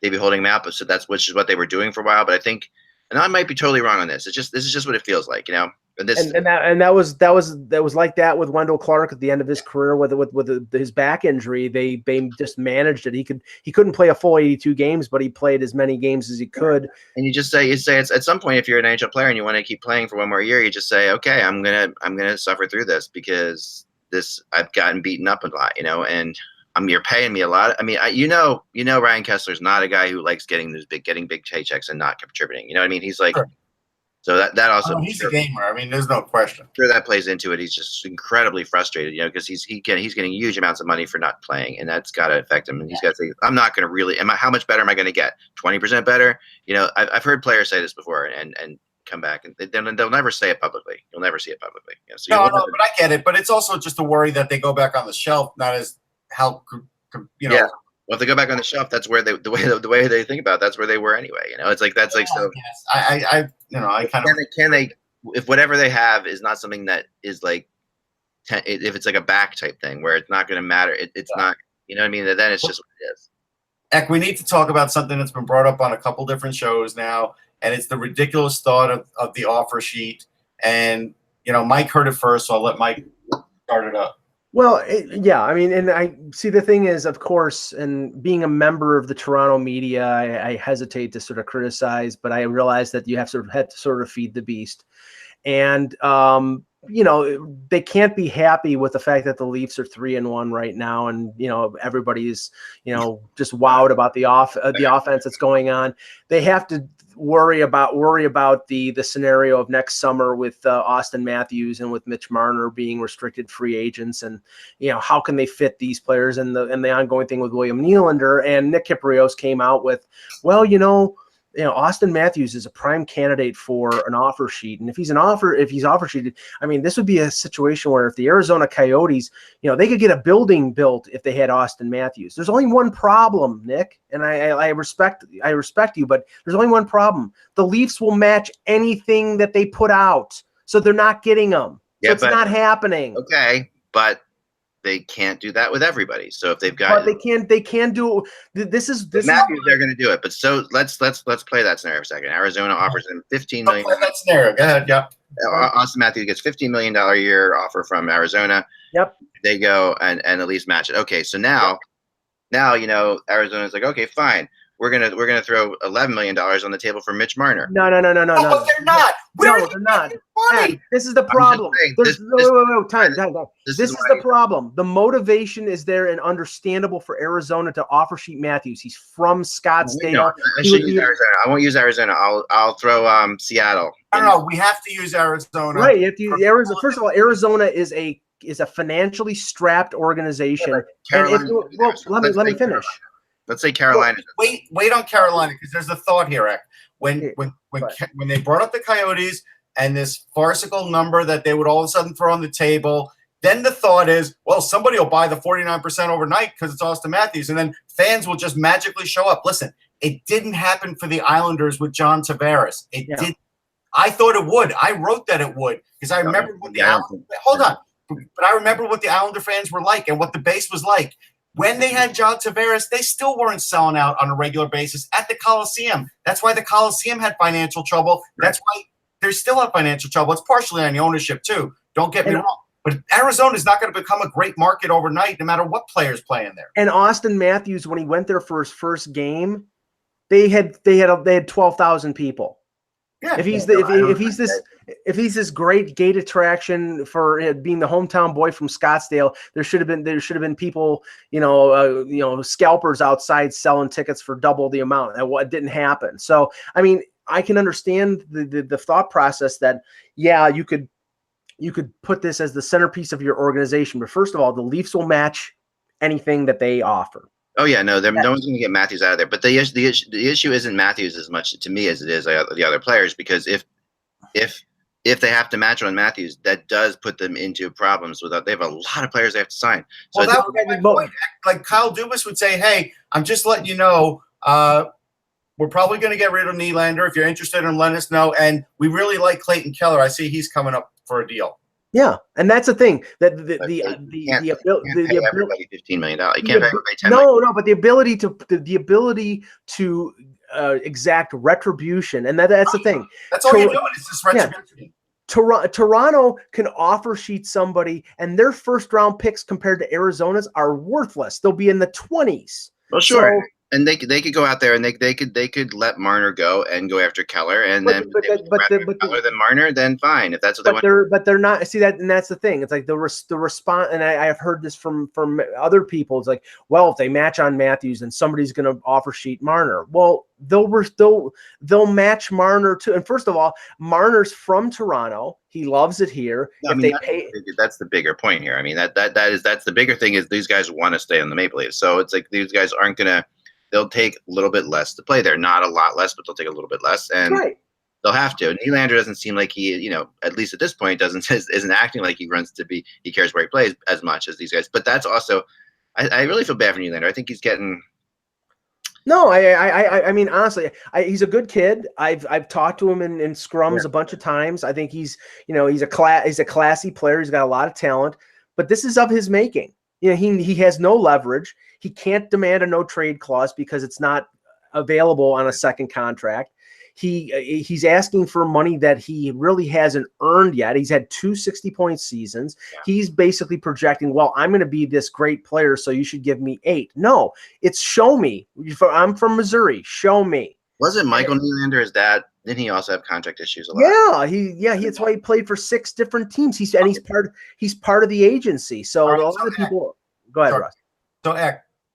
they'd be holding him out. But so which is what they were doing for a while. But I think, and I might be totally wrong on this. This is just what it feels like, you know. And that was like that with Wendell Clark at the end of his career with his back injury. They just managed it. He couldn't play a full 82 games, but he played as many games as he could. And you say it's, at some point, if you're an NHL player and you want to keep playing for one more year, you just say, okay, I'm gonna suffer through this because I've gotten beaten up a lot, you know, and you're paying me a lot. I mean, you know, Ryan Kessler's not a guy who likes getting big paychecks and not contributing. You know what I mean? He's like. Sure. So that also he's a gamer. I mean, there's no question. Sure, that plays into it. He's just incredibly frustrated, you know, because he's getting huge amounts of money for not playing, and that's got to affect him. And he's got to say, I'm not going to really. How much better am I going to get? 20% better? You know, I've heard players say this before, and come back, and they'll never say it publicly. You'll never see it publicly. You know, so no, but I get it. But it's also just a worry that they go back on the shelf, not as how you know. Yeah. Well, if they go back on the shelf, that's where the way they think about it, that's where they were anyway. You know, it's like that's like so. Yes. I kind of can they if whatever they have is not something that is like if it's like a back type thing where it's not going to matter. It's not, you know what I mean. Then it's just what it is. Eck, we need to talk about something that's been brought up on a couple different shows now, and it's the ridiculous thought of the offer sheet. And you know, Mike heard it first, so I'll let Mike start it up. Well, yeah, I mean, and I see the thing is, of course, and being a member of the Toronto media, I hesitate to sort of criticize, but I realize that you have to sort of feed the beast. And, you know, they can't be happy with the fact that the Leafs are 3-1 right now. And, you know, everybody's, you know, just wowed about the offense that's going on. They have to worry about the scenario of next summer with Austin Matthews and with Mitch Marner being restricted free agents, and you know, how can they fit these players, and the ongoing thing with William Nylander. And Nick Kypreos came out with, well, you know, Austin Matthews is a prime candidate for an offer sheet. And if he's offer sheeted, I mean, this would be a situation where if the Arizona Coyotes, you know, they could get a building built if they had Austin Matthews. There's only one problem, Nick, and I respect you, but there's only one problem. The Leafs will match anything that they put out. So they're not getting them. So it's not happening. Okay. But they can't do that with everybody. So if they've got, but they can do. This Matthews, they're going to do it. But so let's play that scenario for a second. Arizona offers him $15 million. Play that scenario. Go ahead. Yep. Austin Matthews gets $15 million a year offer from Arizona. Yep. They go and at least match it. Okay. So now, you know, Arizona's like, okay, fine. we're gonna throw $11 million on the table for Mitch Marner. No, they're not. No, they're not. Money? This is the problem. This is the problem. The motivation is there and understandable for Arizona to offer sheet Matthews. He's from Scottsdale. I won't use Arizona. I'll throw Seattle. No, we have to use Arizona. Right. You have to use Arizona. First of all, Arizona is a financially strapped organization. Yeah, let me finish. Let's say Carolina. Wait on Carolina, because there's a thought here, Ek. When they brought up the Coyotes and this farcical number that they would all of a sudden throw on the table, then the thought is, well, somebody will buy the 49% overnight because it's Austin Matthews, and then fans will just magically show up. Listen, it didn't happen for the Islanders with John Tavares. It did. I thought it would. I wrote that it would because I remember what the I remember what the Islander fans were like and what the base was like. When they had John Tavares, they still weren't selling out on a regular basis at the Coliseum. That's why the Coliseum had financial trouble. That's why they still have financial trouble. It's partially on the ownership too. Don't get me wrong. But Arizona is not going to become a great market overnight, no matter what players playing there. And Austin Matthews, when he went there for his first game, they had 12,000 people. Yeah. If he's this great gate attraction for being the hometown boy from Scottsdale, there should have been people, scalpers outside selling tickets for double the amount. That didn't happen. So I mean, I can understand the thought process that you could put this as the centerpiece of your organization, but first of all, the Leafs will match anything that they offer. Oh yeah, no one's going to get Matthews out of there. But the issue isn't Matthews as much to me as it is the other players, because if they have to match on Matthews, that does put them into problems. They have a lot of players they have to sign. So that would be my point. Like Kyle Dubas would say, "Hey, I'm just letting you know, we're probably going to get rid of Nylander. If you're interested in letting us know. And we really like Clayton Keller. I see he's coming up for a deal." Yeah, and that's the thing that the everybody $15 million. You can't pay everybody $10 million. But the ability to exact retribution, and that's the thing. That's all you're doing is this retribution. Toronto can offer sheet somebody, and their first round picks compared to Arizona's are worthless. They'll be in the 20s. Well, sure. And they could go out there and they could let Marner go and go after Keller, and Keller than Marner, then fine, if that's what they want. But they're not. See that, and that's the thing. It's like the response, and I have heard this from other people. It's like, well, if they match on Matthews, then somebody's going to offer sheet Marner. Well, they'll match Marner too. And first of all, Marner's from Toronto. He loves it here. That's the bigger point here. I mean, that's the bigger thing is these guys want to stay on the Maple Leafs. So it's like these guys aren't going to. They'll take a little bit less to play there. Not a lot less, but they'll take a little bit less, and they'll have to. And Nylander doesn't seem like he, at least at this point, isn't acting like he cares where he plays as much as these guys. But that's also, I really feel bad for Nylander. I think he's getting. No, I mean honestly, he's a good kid. I've talked to him in scrums a bunch of times. I think he's a classy player. He's got a lot of talent, but this is of his making. He has no leverage. He can't demand a no trade clause because it's not available on a second contract. He's asking for money that he really hasn't earned yet. He's had 2 60-point seasons. Yeah. He's basically projecting, well, I'm going to be this great player, so you should give me 8. No, it's show me. I'm from Missouri. Show me. Wasn't Michael Nylander his dad? Didn't he also have contract issues a lot? Yeah, that's why he played for 6 different teams. He's part of the agency. So a lot of people. Go ahead, Russ.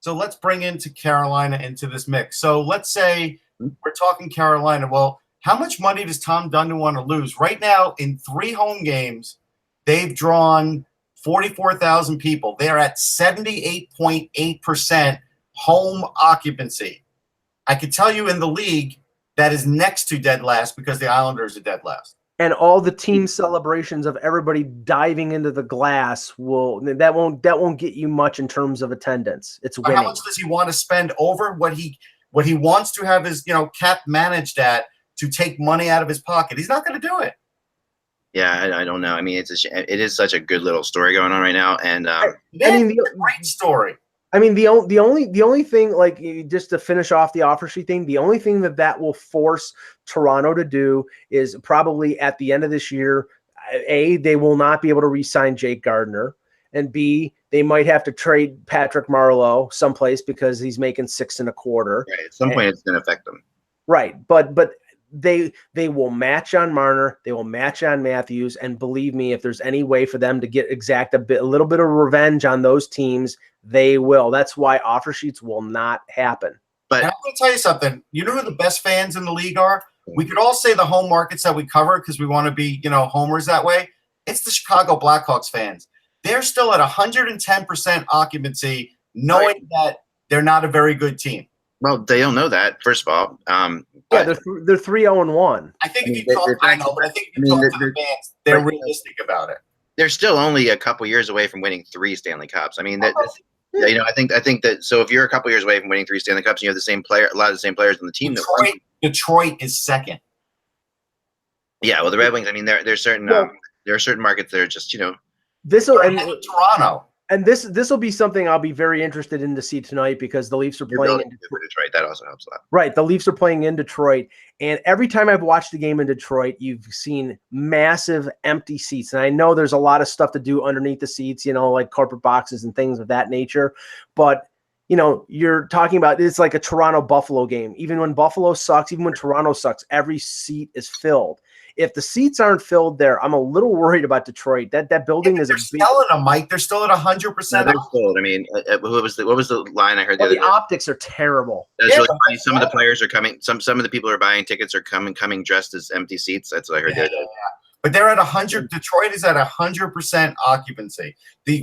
So let's bring into Carolina into this mix. So let's say we're talking Carolina. Well, how much money does Tom Dundon want to lose? Right now, in 3 home games, they've drawn 44,000 people. They're at 78.8% home occupancy. I could tell you in the league that is next to dead last because the Islanders are dead last. And all the team celebrations of everybody diving into the glass that won't get you much in terms of attendance. It's winning. How much does he want to spend over what he wants to have his cap managed at to take money out of his pocket? He's not going to do it. Yeah, I don't know. I mean, it is such a good little story going on right now, and it's a great story. I mean, the only thing, like, just to finish off the offer sheet thing, the only thing that will force Toronto to do is probably at the end of this year, they will not be able to re-sign Jake Gardiner. and B, they might have to trade Patrick Marleau someplace because he's making $6.25. Right. At some point, it's going to affect them. Right, but they will match on Marner, they will match on Matthews, and believe me, if there's any way for them to exact a little bit of revenge on those teams, they will. That's why offer sheets will not happen. But I'm going to tell you something. You know who the best fans in the league are? We could all say the home markets that we cover because we want to be, homers that way. It's the Chicago Blackhawks fans. They're still at 110% occupancy, knowing that they're not a very good team. Well, they don't know that, first of all. Yeah, they're 3-0-1. I think if you talk to the fans, they're realistic about it. They're still only a couple years away from winning 3 Stanley Cups. I mean, I think that. So if you're a couple years away from winning 3 Stanley Cups, and you have a lot of the same players on the team. Detroit is second. Yeah, well, the Red Wings. I mean, there are certain markets that are just this will and Toronto. And this will be something I'll be very interested in to see tonight because the Leafs are playing in Detroit. That also helps a lot. Right. The Leafs are playing in Detroit. And every time I've watched a game in Detroit, you've seen massive empty seats. And I know there's a lot of stuff to do underneath the seats, like corporate boxes and things of that nature. But, you're talking about it's like a Toronto-Buffalo game. Even when Buffalo sucks, even when Toronto sucks, every seat is filled. If the seats aren't filled there, I'm a little worried about Detroit. That building is selling them, Mike. They're still at 100%. They're sold. I mean, what was the line I heard? The optics are terrible. That's really funny. Some of the players are coming. Some of the people who are buying tickets are coming dressed as empty seats. That's what I heard. Yeah. But they're at 100. Detroit is at 100% occupancy. The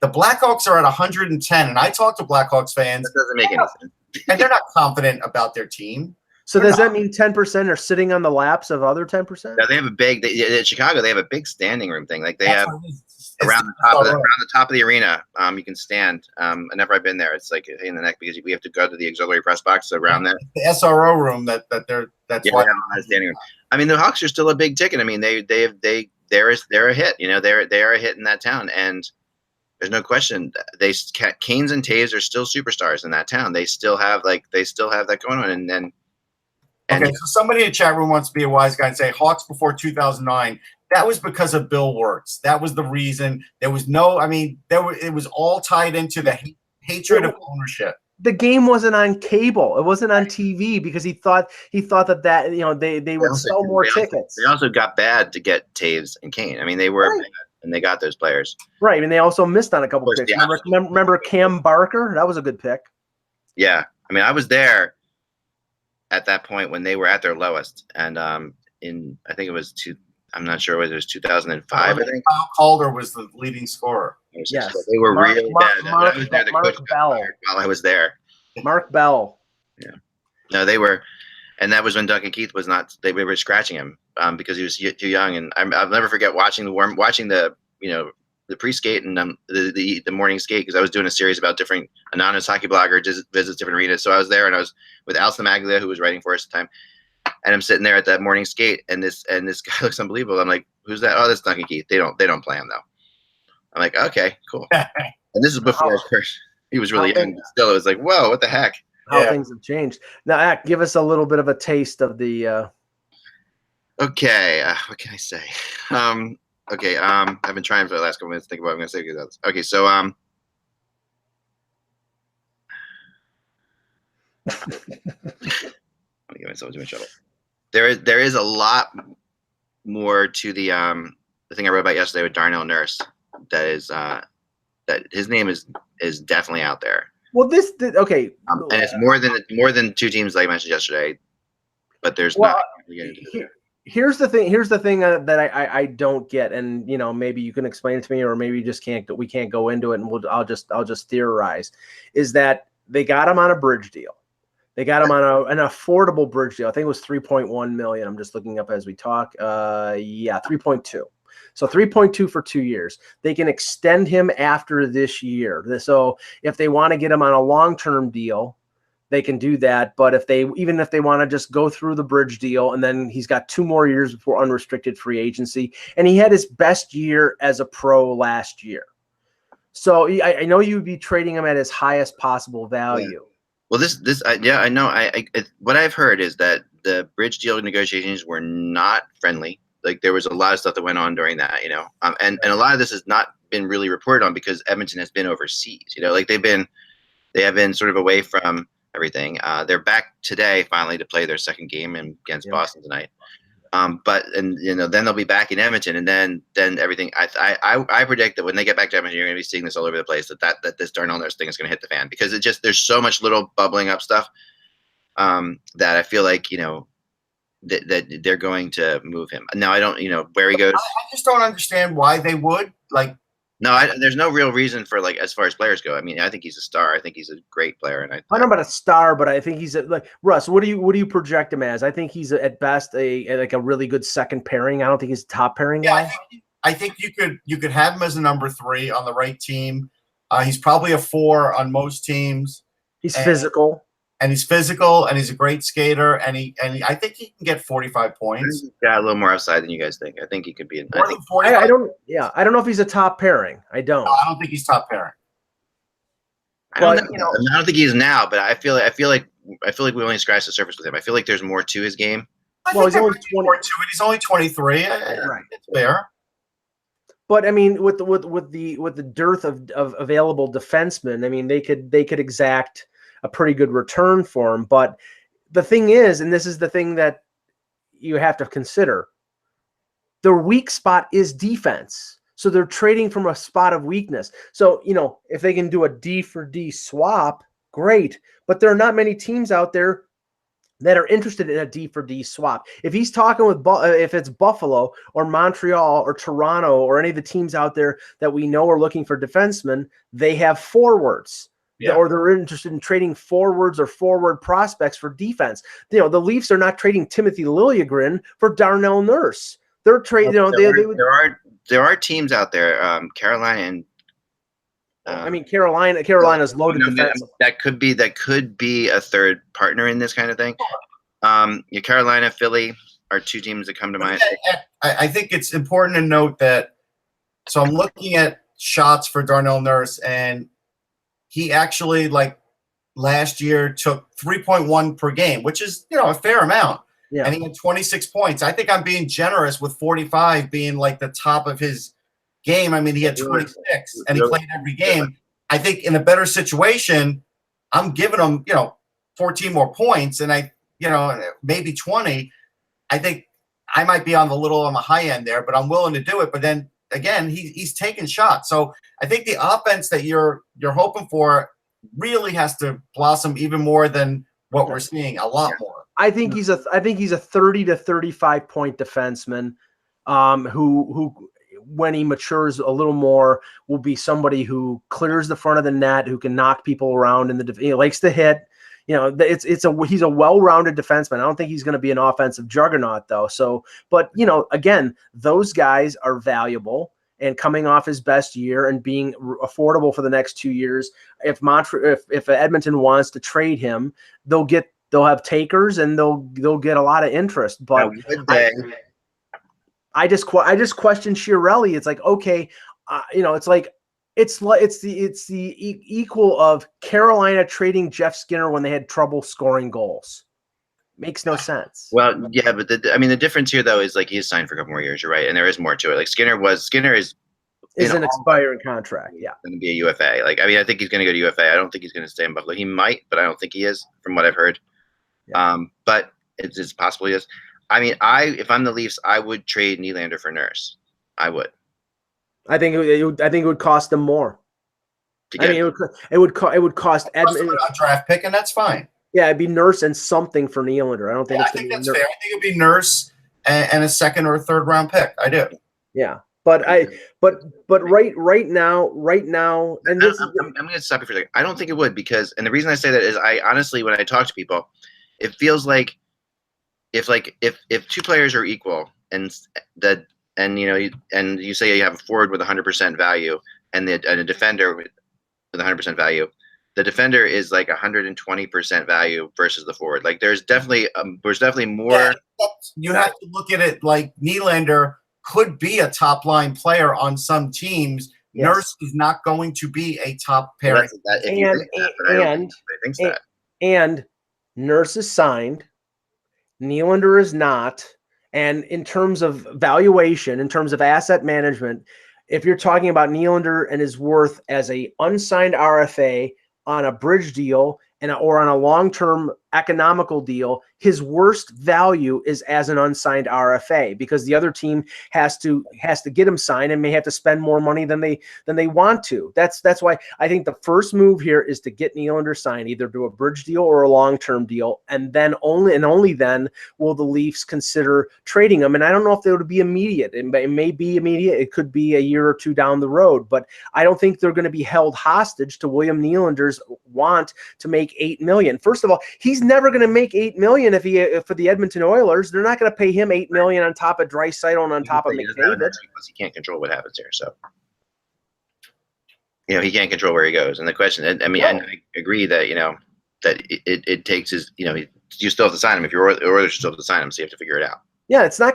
Blackhawks are at 110. And I talk to Blackhawks fans. That doesn't make any sense. And they're not confident about their team. So does that mean 10% are sitting on the laps of other 10%? No, they have a big. In Chicago, they have a big standing room thing. Like they have around the top of the arena. You can stand. Whenever I've been there, it's like a pain in the neck because we have to go to the auxiliary press box around that. The SRO room that's why standing room. I mean, the Hawks are still a big ticket. I mean, they're a hit. They are a hit in that town, and there's no question. Canes and Taves are still superstars in that town. They still have that going on, and then. Okay, so somebody in the chat room wants to be a wise guy and say Hawks before 2009. That was because of Bill Wirtz. That was the reason. There was it was all tied into the hatred of ownership. The game wasn't on cable. It wasn't on TV because he thought that they would sell more tickets. They also got bad to get Taves and Kane. I mean, they were bad, and they got those players. Right, and they also missed on a couple of picks. Remember Cam Barker? That was a good pick. Yeah, I mean, I was there at that point when they were at their lowest, and I think it was I'm not sure whether it was 2005. I think Kyle Calder was the leading scorer. Yes, they were really bad. Mark Bell. While I was there. Mark Bell. Yeah, no, they were, and that was when Duncan Keith was not. They were scratching him because he was too young, and I'll never forget watching the pre-skate and the morning skate because I was doing a series about different anonymous hockey blogger visits different arenas. So I was there and I was with Alison Maglia, who was writing for us at the time, and I'm sitting there at that morning skate and this guy looks unbelievable. I'm like, who's that? Oh, that's Duncan Keith. They don't play him though. I'm like, okay, cool. And this is before he was really young. Still, it was like, whoa, what the heck? How things have changed. Now, give us a little bit of a taste of the. Okay, what can I say? Okay, I've been trying for the last couple minutes to think about what I'm going to say. Okay, so I'm gonna give myself too much trouble. There is a lot more to the thing I wrote about yesterday with Darnell Nurse. That is that his name is definitely out there. Well, okay, and it's more than 2 teams like I mentioned yesterday, but there's not. Here's the thing that I don't get, and maybe you can explain it to me, or maybe you just we can't go into it, and I'll just theorize, is that they got him on a bridge deal. They got him on an affordable bridge deal. I think it was $3.1 million. I'm just looking up as we talk. 3.2. So 3.2 for 2 years. They can extend him after this year. So if they want to get him on a long-term deal, they can do that. But if they want to just go through the bridge deal, and then he's got 2 more years before unrestricted free agency, and he had his best year as a pro last year. So I know you would be trading him at his highest possible value. Well, I know. What I've heard is that the bridge deal negotiations were not friendly. like there was a lot of stuff that went on during that, and a lot of this has not been really reported on because Edmonton has been overseas, like they have been sort of away from everything. They're back today finally to play their second game against Boston tonight. But then they'll be back in Edmonton, and then everything. I predict that when they get back to Edmonton, you're going to be seeing this all over the place. That this Darnell Nurse thing is going to hit the fan because there's so much little bubbling up stuff that I feel like that they're going to move him. Now I don't where he goes. I just don't understand why they would like. No, there's no real reason for as far as players go. I mean, I think he's a star. I think he's a great player, and I don't know about a star, but I think he's like Russ. What do you project him as? I think he's at best a really good second pairing. I don't think he's a top pairing guy. I think you could have him as a number 3 on the right team. He's probably a 4 on most teams. He's physical. And he's physical, and he's a great skater, and I think he can get 45 points. He's got a little more upside than you guys think. I think he could be in. More than 45. I don't know if he's a top pairing. I don't. No, I don't think he's top pairing. I don't think he is now, but I feel like we only scratched the surface with him. I feel like there's more to his game. He's only 22. He's only 23. Right, it's fair. But I mean, with the dearth of available defensemen, I mean they could exact a pretty good return for him. But the thing is, and this is the thing that you have to consider, their weak spot is defense. So they're trading from a spot of weakness. So, if they can do a D for D swap, great. But there are not many teams out there that are interested in a D for D swap. If he's talking if it's Buffalo or Montreal or Toronto or any of the teams out there that we know are looking for defensemen, they have forwards. Yeah. Or they're interested in trading forwards or forward prospects for defense. The Leafs are not trading Timothy Liljegren for Darnell Nurse. They're trading. There are teams out there, Carolina and. Carolina's loaded defense. That could be a third partner in this kind of thing. Carolina, Philly are two teams that come to mind. I think it's important to note that. So I'm looking at shots for Darnell Nurse, and he actually, last year, took 3.1 per game, which is, a fair amount. Yeah. And he had 26 points. I think I'm being generous with 45 being, the top of his game. I mean, he had 26, and he played every game. I think in a better situation, I'm giving him, 14 more points, and maybe 20. I think I might be on the high end there, but I'm willing to do it. But then, again, he's taking shots. So I think the offense that you're hoping for really has to blossom even more than what we're seeing, a lot more. I think he's a 30 to 35 point defenseman who when he matures a little more will be somebody who clears the front of the net, who can knock people around he likes to hit. He's a well-rounded defenseman. I don't think he's going to be an offensive juggernaut though. So, but again, those guys are valuable and coming off his best year and being affordable for the next 2 years. If Edmonton wants to trade him, they'll have takers and they'll get a lot of interest. But I just question Chiarelli. It's like, okay, it's the equal of Carolina trading Jeff Skinner when they had trouble scoring goals. Makes no sense. Well, yeah, but the difference here though is he is signed for a couple more years. You're right, and there is more to it. Skinner is an expiring contract. Yeah, going to be a UFA. I think he's going to go to UFA. I don't think he's going to stay in Buffalo. He might, but I don't think he is, from what I've heard. Yeah. But it's possible he is. If I'm the Leafs, I would trade Nylander for Nurse. I would. I think it would cost them more. It would cost Edmonton a draft pick, and that's fine. Yeah, it'd be Nurse and something for Nylander. I don't think. I think that's fair. I think it'd be Nurse and a second or a third round pick. I do. Yeah, but right now, and this I'm going to stop you for a second. I don't think it would and the reason I say that is I honestly, when I talk to people, it feels like if two players are equal and you say you have a forward with 100% value and a defender with 100% value, the defender is 120% value versus the forward. There's definitely more. Yeah, you have to look at it like Nylander could be a top line player on some teams. Yes. Nurse is not going to be a top pairing. And Nurse is signed. Nylander is not. And in terms of valuation, in terms of asset management, if you're talking about Nylander and his worth as a unsigned RFA on a bridge deal or on a long-term economical deal, his worst value is as an unsigned RFA, because the other team has to get him signed and may have to spend more money than they want to. That's why I think the first move here is to get Nylander signed, either do a bridge deal or a long-term deal, and then only then will the Leafs consider trading him. And I don't know if it would be immediate. It may be immediate. It could be a year or two down the road, but I don't think they're going to be held hostage to William Nylander's want to make $8 million. First of all, he's never going to make $8 million for the Edmonton Oilers. They're not going to pay him $8 million on top of Draisaitl and on top of McDavid. Because he can't control what happens here. So, he can't control where he goes. And the question, I mean, I agree that that it takes his, you still have to sign him. If you're Oilers, you still have to sign him. So you have to figure it out. Yeah, it's not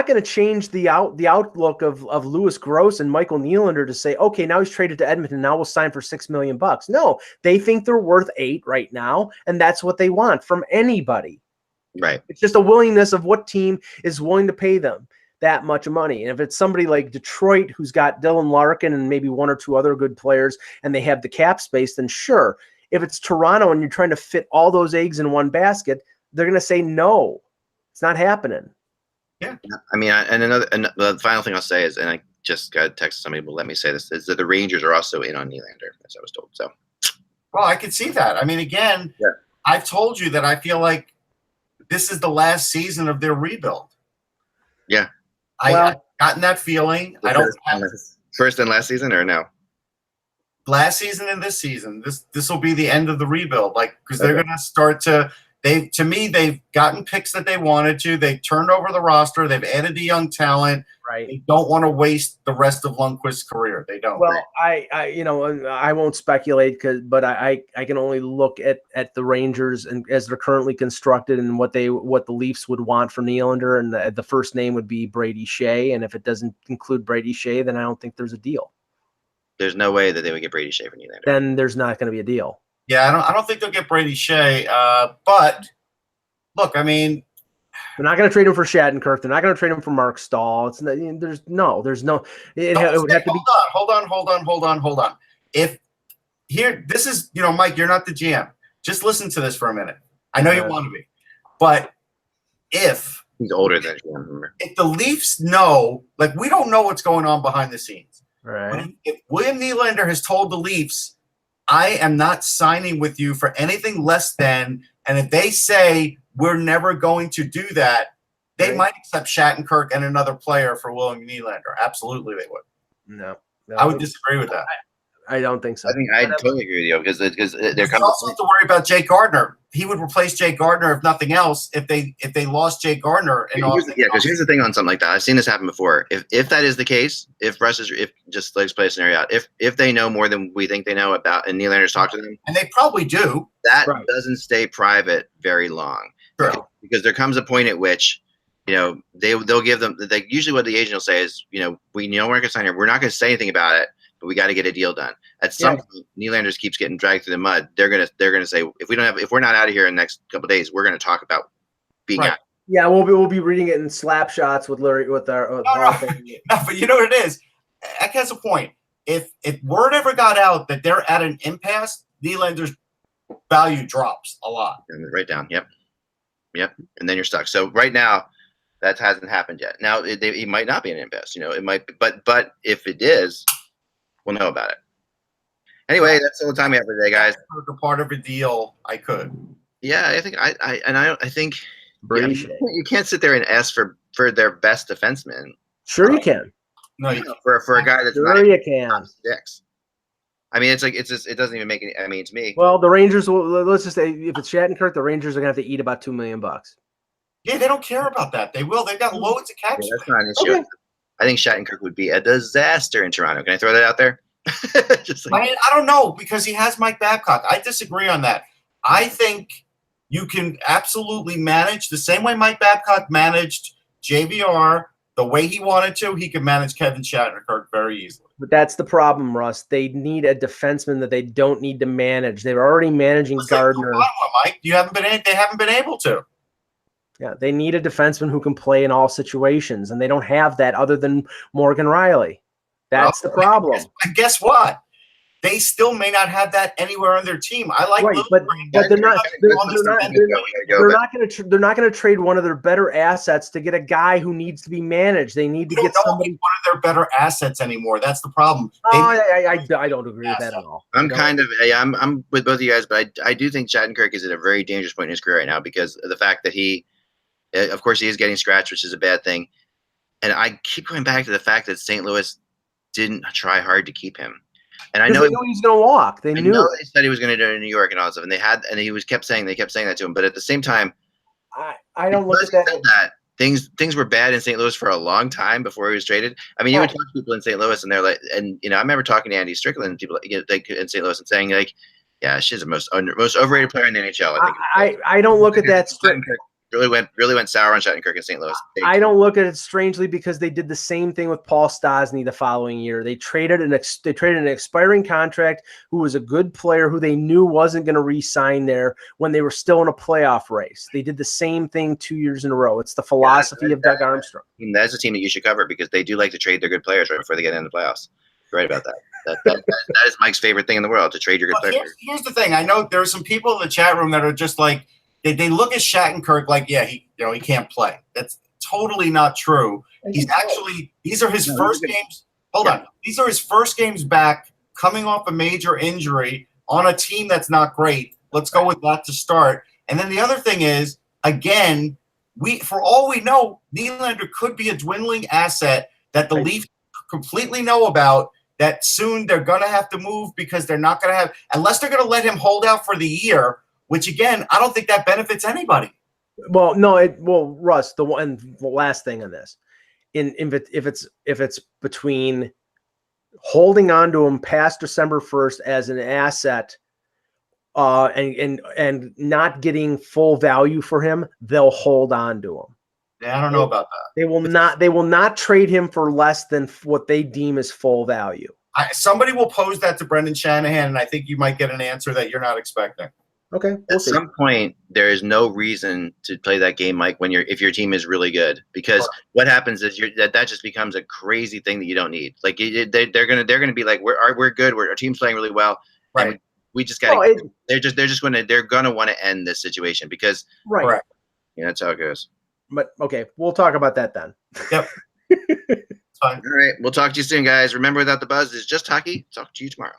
gonna change the outlook of Louis Gross and Michael Nylander to say, okay, now he's traded to Edmonton, now we'll sign for $6 million. No, they think they're worth $8 right now, and that's what they want from anybody. Right. It's just a willingness of what team is willing to pay them that much money. And if it's somebody like Detroit who's got Dylan Larkin and maybe one or two other good players and they have the cap space, then sure. If it's Toronto and you're trying to fit all those eggs in one basket, they're going to say no. It's not happening. Yeah. I mean, and the final thing I'll say is, and I just got a text somebody will let me say this, is that the Rangers are also in on Nylander, as I was told. So, well, I can see that. I mean, again, I've told you that I feel like this is the last season of their rebuild. Yeah. I've gotten that feeling. First and last season, or no? Last season and this season. This will be the end of the rebuild, because they're going to start to. They've gotten picks that they wanted to. They turned over the roster. They've added the young talent. Right. They don't want to waste the rest of Lundqvist's career. They don't. Well, I won't speculate but I can only look at the Rangers and as they're currently constructed and what the Leafs would want for Nylander, and the first name would be Brady Shea. And if it doesn't include Brady Shea, then I don't think there's a deal. There's no way that they would get Brady Shea for Nylander. Then there's not going to be a deal. Yeah, I don't think they'll get Brady Shea. But look, I mean, they're not going to trade him for Shattenkirk. They're not going to trade him for Mark Stahl. There's no. It would have to be. Hold on. If here, this is Mike, you're not the GM. Just listen to this for a minute. I know you want to be, but if he's older than GM, remember? If the Leafs know, we don't know what's going on behind the scenes. Right. But if William Nylander has told the Leafs, I am not signing with you for anything less than, and if they say we're never going to do that, they might accept Shattenkirk and another player for William Nylander. Absolutely, they would. No, I would disagree with that. I don't think so. I think I totally agree with you because they're coming. Also have to worry about Jake Gardner. He would replace Jake Gardner if nothing else. If they lost Jake Gardner, because here's the thing on something like that. I've seen this happen before. If that is the case, if just let's play a scenario out. If they know more than we think they know about, and Nylander's talked to them, and they probably do, that doesn't stay private very long. True. Because there comes a point at which they'll give them. Usually what the agent will say is, we know we're not going to sign here. We're not going to say anything about it. But we got to get a deal done. At some point, Nylander keeps getting dragged through the mud. They're gonna say if we're not out of here in the next couple of days, we're gonna talk about being out. Yeah, we'll be reading it in slap shots with Larry with our. No, but you know what it is. That has a point. If word ever got out that they're at an impasse, Nylander's value drops a lot. Right down. Yep. And then you're stuck. So right now, that hasn't happened yet. Now he might not be an impasse. It might. But if it is, we'll know about it. Anyway, that's all the time we have for today, guys. For part of a deal, I could. Yeah, I think I think you can't sit there and ask for their best defenseman. Sure, you can. No, for a guy that's sure you can. Six. I mean, it doesn't even make any. I mean, to me. Well, the Rangers will. Let's just say if it's Shattenkirk, the Rangers are gonna have to eat about $2 million. Yeah, they don't care about that. They will. They've got loads of cap space. That's not an issue. Okay. I think Shattenkirk would be a disaster in Toronto. Can I throw that out there? I don't know because he has Mike Babcock. I disagree on that. I think you can absolutely manage the same way Mike Babcock managed JVR the way he wanted to. He could manage Kevin Shattenkirk very easily. But that's the problem, Russ. They need a defenseman that they don't need to manage. They're already managing Gardner. Mike, they haven't been able to. Yeah, they need a defenseman who can play in all situations, and they don't have that other than Morgan Riley. That's the problem. And guess what? They still may not have that anywhere on their team. I like, right, but they're not. They're not going to trade one of their better assets to get a guy who needs to be managed. They need to get somebody. One of their better assets anymore. That's the problem. I don't agree with that at all. I'm with both of you guys, but I do think Shattenkirk is at a very dangerous point in his career right now because of the fact that he, of course, he is getting scratched, which is a bad thing. And I keep going back to the fact that St. Louis didn't try hard to keep him. And I know they knew he was going to walk. They knew. They said he was going to do it in New York and all that stuff, and he kept saying that to him. But at the same time, I don't look at that. Things were bad in St. Louis for a long time before he was traded. I mean, you would talk to people in St. Louis, and they're like, and I remember talking to Andy Strickland, people like in St. Louis, and saying like, yeah, she's the most overrated player in the NHL. I don't look at that straight. Really went sour on Shattenkirk in St. Louis. I don't look at it strangely because they did the same thing with Paul Stastny the following year. They traded an expiring contract who was a good player who they knew wasn't going to re-sign there when they were still in a playoff race. They did the same thing 2 years in a row. It's the philosophy of Doug Armstrong. That's a team that you should cover because they do like to trade their good players right before they get into the playoffs. You're right about that. That is Mike's favorite thing in the world, to trade your good players. Here's the thing. I know there are some people in the chat room that are just like, they look at Shattenkirk like, yeah, he can't play. That's totally not true. These are his first games. Hold on. These are his first games back coming off a major injury on a team that's not great. Let's go with that to start. And then the other thing is, again, for all we know, Nylander could be a dwindling asset that the Leafs completely know about, that soon they're going to have to move because they're not going to have, unless they're going to let him hold out for the year, which again, I don't think that benefits anybody. Well, no, Russ, the last thing on this, if it's between holding on to him past December 1st as an asset, and not getting full value for him, they'll hold on to him. Yeah, I don't know about that. They will not trade him for less than what they deem as full value. Somebody will pose that to Brendan Shanahan, and I think you might get an answer that you're not expecting. Okay. At some point, there is no reason to play that game, Mike, if your team is really good, because what happens is that just becomes a crazy thing that you don't need. Like they're gonna be like, we're good, our team's playing really well, right? We just got. They're gonna want to end this situation because that's how it goes. But okay, we'll talk about that then. Yep. It's fine. All right, we'll talk to you soon, guys. Remember, without the buzz is just hockey. Talk to you tomorrow.